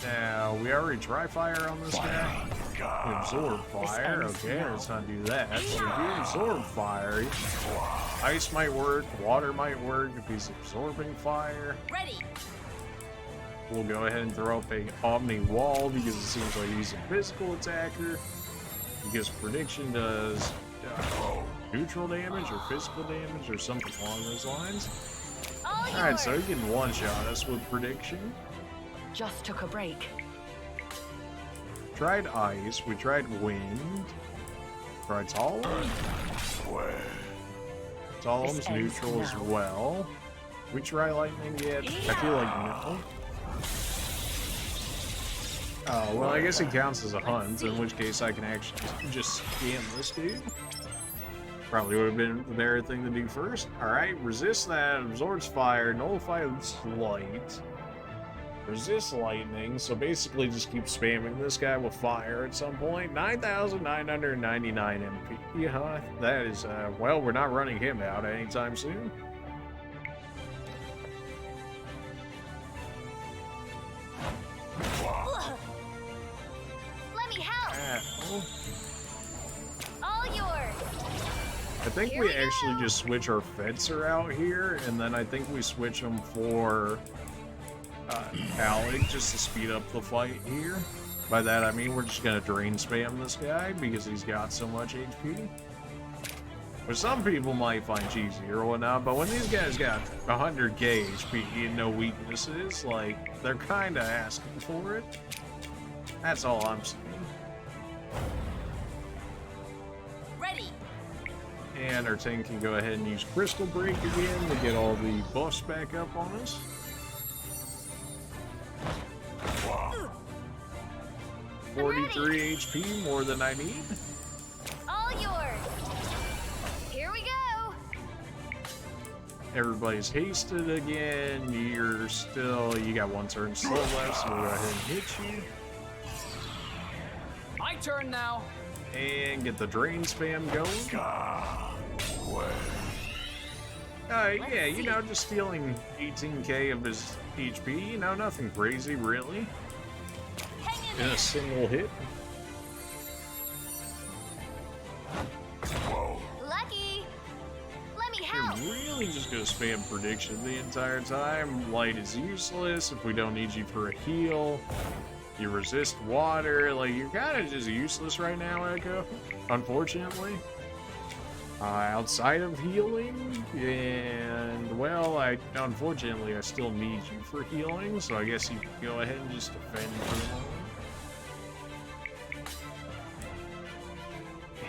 S1: Now, we already dry fire on this guy. We absorb fire. Okay, let's not do that. So if you absorb fire, ice might work, water might work if he's absorbing fire.
S8: Ready.
S1: We'll go ahead and throw up a Omni Wall because it seems like he's a physical attacker. Because Prediction does neutral damage or physical damage or something along those lines. Alright, so he can one-shot us with Prediction.
S5: Just took a break.
S1: Tried ice, we tried wind. Tried Solemn. Solemn's neutral as well. We try lightning yet? I feel like no. Oh, well, I guess it counts as a hunt, in which case I can actually just scam this dude. Probably would have been the better thing to do first. Alright, resist that, absorbs fire, nullifies light, resist lightning, so basically just keep spamming this guy with fire at some point. 9,999 MP. Yeah, that is, well, we're not running him out anytime soon.
S3: All yours.
S1: I think we actually just switch our fencer out here, and then I think we switch them for Alec just to speed up the fight here. By that I mean we're just gonna drain spam this guy because he's got so much HP. Which some people might find cheesy or whatnot, but when these guys got 100k HP and no weaknesses, like, they're kinda asking for it. That's all I'm saying.
S8: Ready.
S1: And our team can go ahead and use Crystal Break again to get all the buffs back up on us. Wow. 43 HP, more than I need.
S3: All yours. Here we go.
S1: Everybody's hasted again. You got one turn still left, so we'll go ahead and hit you.
S6: My turn now.
S1: And get the drain spam going. Yeah, you know, just stealing 18k of his HP, you know, nothing crazy, really. In a single hit.
S3: Lucky! Let me help!
S1: You're really just gonna spam prediction the entire time. Light is useless if we don't need you for a heal. You resist water, like, you're kind of just useless right now, Echo, unfortunately. Outside of healing, and, well, unfortunately, I still need you for healing, so I guess you can go ahead and just defend for the moment.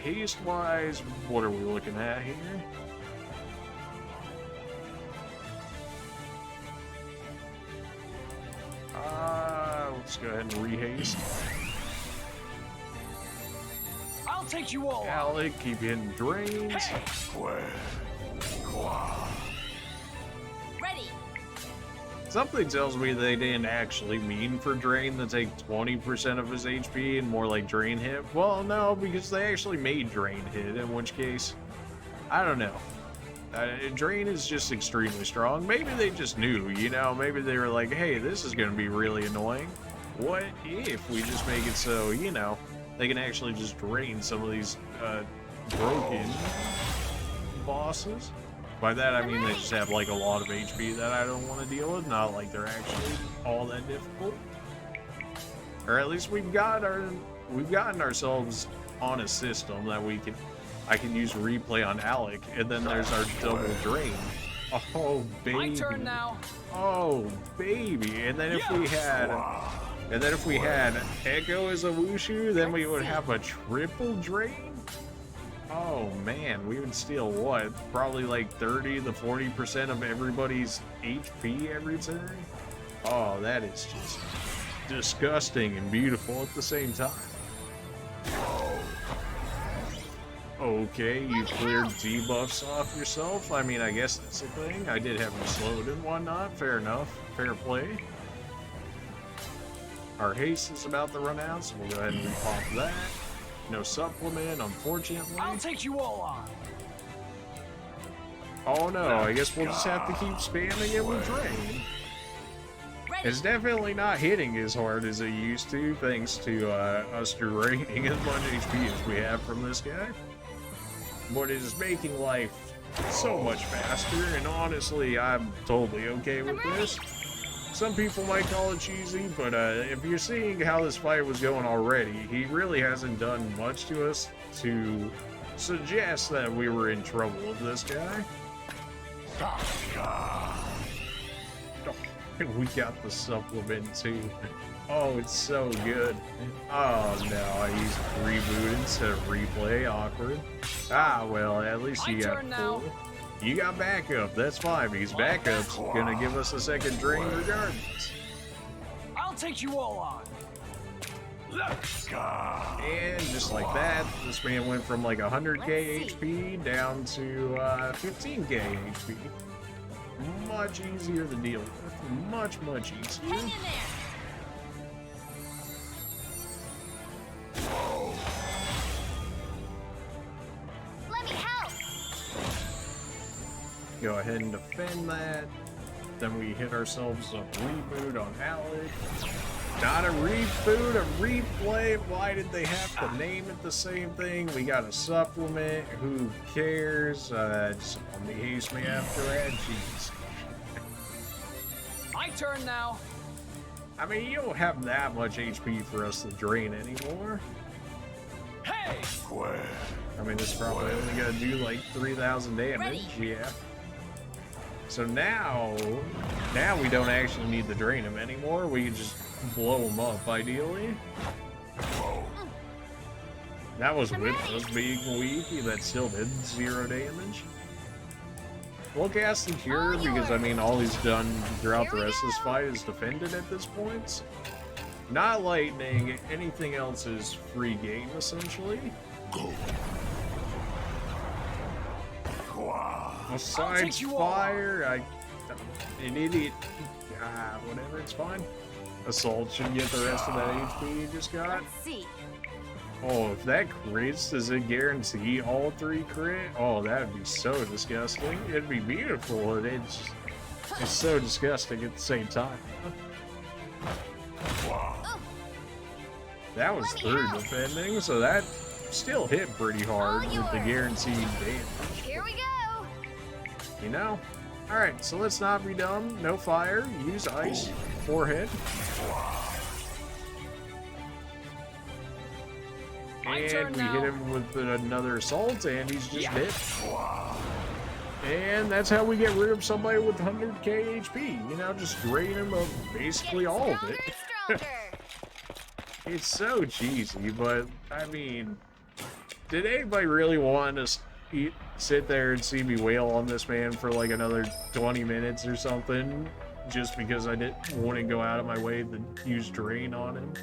S1: Haste-wise, what are we looking at here? Let's go ahead and rehaste.
S6: I'll take you all.
S1: Alec, keep hitting drains.
S8: Ready.
S1: Something tells me they didn't actually mean for Drain to take 20% of his HP and more like Drain hit. Well, no, because they actually made Drain hit, in which case, I don't know. Drain is just extremely strong. Maybe they just knew, you know, maybe they were like, hey, this is going to be really annoying. What if we just make it so, you know, they can actually just drain some of these broken bosses? By that I mean they just have like a lot of HP that I don't want to deal with, not like they're actually all that difficult. Or at least we've gotten ourselves on a system that I can use replay on Alec, and then there's our double drain. Oh baby.
S6: My turn now.
S1: Oh baby. And then if we had Echo as a Wushu, then we would have a triple drain? Oh man, we would steal what? Probably like 30 to 40% of everybody's HP every turn? Oh, that is just disgusting and beautiful at the same time. Okay, you cleared debuffs off yourself. I mean, I guess that's the thing. I did have you slowed and whatnot. Fair enough. Fair play. Our haste is about to run out, so we'll go ahead and repop that. No supplement, unfortunately.
S6: I'll take you all on.
S1: Oh no, I guess we'll just have to keep spamming it with Drain. It's definitely not hitting as hard as it used to, thanks to us draining as much HP as we have from this guy. But it is making life so much faster, and honestly, I'm totally okay with this. Some people might call it cheesy, but if you're seeing how this fight was going already, he really hasn't done much to us to suggest that we were in trouble with this guy. We got the supplement too. Oh, it's so good. Oh no, I used reboot instead of replay. Awkward. Ah, well, at least you got full. You got backup. That's fine, because backup's gonna give us a second drain regardless.
S6: I'll take you all on.
S1: And just like that, this man went from like 100k HP down to 15k HP. Much easier to deal with. Much, much easier.
S8: Hang in there.
S3: Let me help!
S1: Go ahead and defend that. Then we hit ourselves a reboot on Alec. Not a reboot, a replay. Why did they have to name it the same thing? We got a supplement. Who cares? Just only haste me after that. Jeez.
S6: My turn now.
S1: I mean, you don't have that much HP for us to drain anymore.
S6: Hey!
S1: I mean, this is probably only gonna do like 3,000 damage.
S8: Ready.
S1: Yeah. So now we don't actually need to drain him anymore. We can just blow him up, ideally. That was with us being weak. That still did 0 damage. We'll cast the Cure, because, I mean, all he's done throughout the rest of this fight is defended at this point. Not lightning, anything else is free game, essentially. Besides fire, an idiot. Whatever, it's fine. Assault should get the rest of that HP you just got.
S9: Let's see.
S1: Oh, if that crits, does it guarantee all 3 crit? Oh, that would be so disgusting. It'd be beautiful, and it's so disgusting at the same time. That was through defending, so that still hit pretty hard with the guaranteed damage.
S3: Here we go.
S1: You know? Alright, so let's not be dumb. No fire. Use ice. Forehead. And we hit him with another assault, and he's just dead. And that's how we get rid of somebody with 100k HP. You know, just drain him of basically all of it. It's so cheesy, but, I mean, did anybody really want to sit there and see me wail on this man for like another 20 minutes or something, just because I wouldn't go out of my way to use drain on him?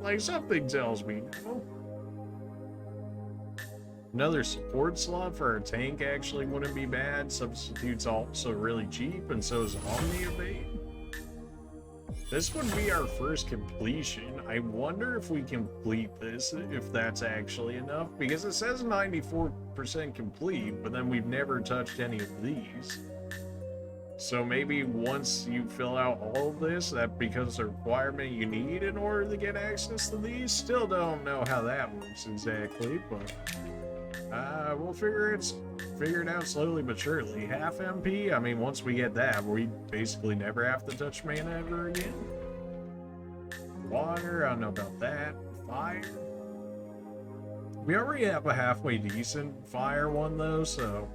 S1: Like, something tells me no. Another support slot for our tank actually wouldn't be bad. Substitute's also really cheap, and so is Omni Evade. This would be our first completion. I wonder if we complete this, if that's actually enough, because it says 94% complete, but then we've never touched any of these. So maybe once you fill out all of this, that becomes a requirement you need in order to get access to these. Still don't know how that works exactly, but we'll figure it out slowly but surely. Half MP, I mean, once we get that, we basically never have to touch mana ever again. Water, I don't know about that. Fire. We already have a halfway decent fire one though, so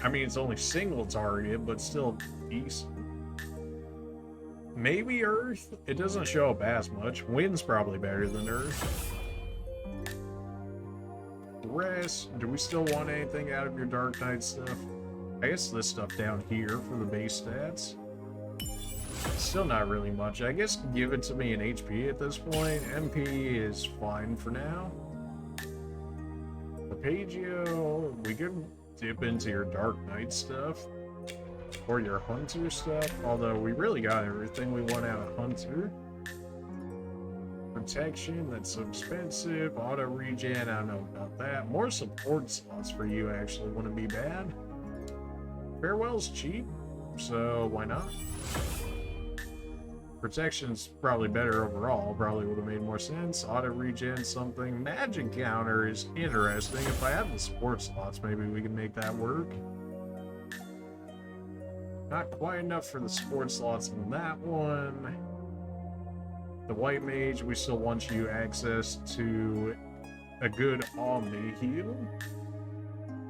S1: I mean, it's only single target, but still decent. Maybe Earth? It doesn't show up as much. Wind's probably better than Earth. Rest. Do we still want anything out of your Dark Knight stuff? I guess this stuff down here for the base stats. Still not really much. I guess give it to me in HP at this point. MP is fine for now. Arpeggio, we could dip into your Dark Knight stuff. Or your Hunter stuff. Although we really got everything we want out of Hunter. Protection, that's so expensive. Auto regen, I don't know about that. More support slots for you actually wouldn't be bad. Farewell's cheap, so why not? Protection's probably better overall, probably would have made more sense. Auto regen, something. Magic counter is interesting. If I have the support slots, maybe we can make that work. Not quite enough for the support slots in that one. The White Mage, we still want you access to a good Omni heal.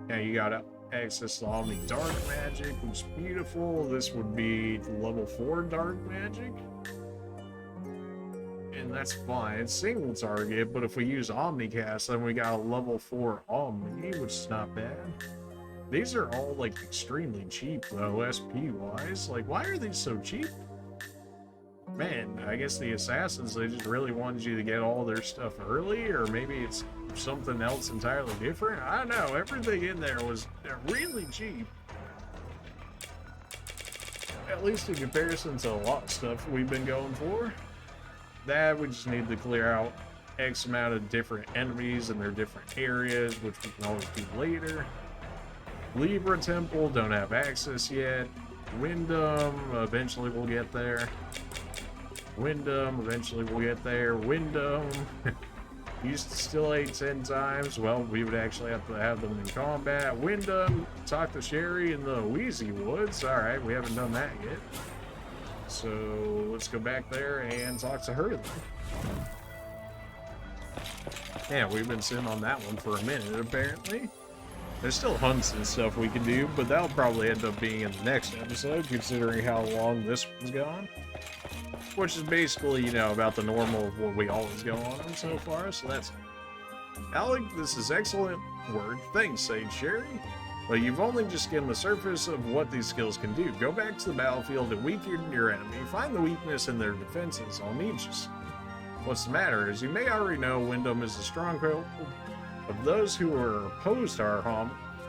S1: Now you got access to Omni Dark Magic, which is beautiful. This would be level 4 Dark Magic. And that's fine. It's single target, but if we use Omnicast, then we got a level 4 Omni, which is not bad. These are all like extremely cheap though, SP-wise. Like, why are these so cheap? Man, I guess the Assassins, they just really wanted you to get all their stuff early, or maybe it's something else entirely different. I don't know. Everything in there was really cheap. At least in comparison to a lot of stuff we've been going for. That, we just need to clear out X amount of different enemies in their different areas, which we can always do later. Libra Temple, don't have access yet. Wyndham, eventually we'll get there. Wyndham, eventually we'll get there. Wyndham, used to still 8-10 times. Well, we would actually have to have them in combat. Wyndham, talk to Sherry in the Wheezy Woods. Alright, we haven't done that yet. So let's go back there and talk to her then. Yeah, we've been sitting on that one for a minute apparently. There's still hunts and stuff we can do, but that'll probably end up being in the next episode, considering how long this one's gone. Which is basically, you know, about the normal of what we always go on them so far, so that's it. Alec, this is excellent work. Thanks, Sage Sherry. But you've only just skimmed the surface of what these skills can do. Go back to the battlefield and weaken your enemy. Find the weakness in their defenses. I'll need you. What's the matter? As you may already know, Wyndham is a stronghold of those who are opposed to our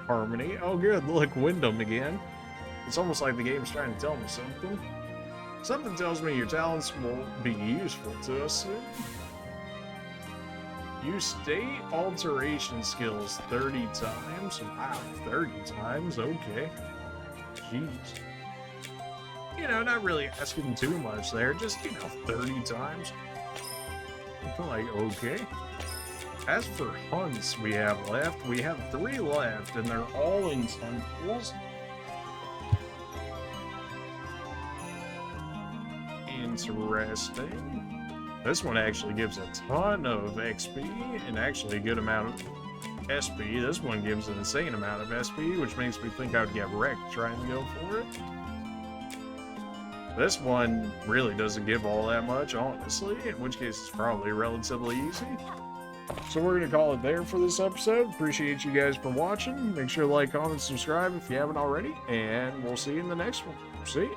S1: harmony. Oh good, look, Wyndham again. It's almost like the game's trying to tell me something. Something tells me your talents will be useful to us soon. Use state alteration skills 30 times. Wow, 30 times? Okay. Jeez. You know, not really asking too much there. Just, 30 times. Like, okay. As for hunts we have left, we have 3 left, and they're all in temples. Interesting. This one actually gives a ton of XP and actually a good amount of SP. This one gives an insane amount of SP, which makes me think I would get wrecked trying to go for it. This one really doesn't give all that much, honestly, in which case it's probably relatively easy. So we're going to call it there for this episode. Appreciate you guys for watching. Make sure to like, comment, subscribe if you haven't already, and we'll see you in the next one. See ya.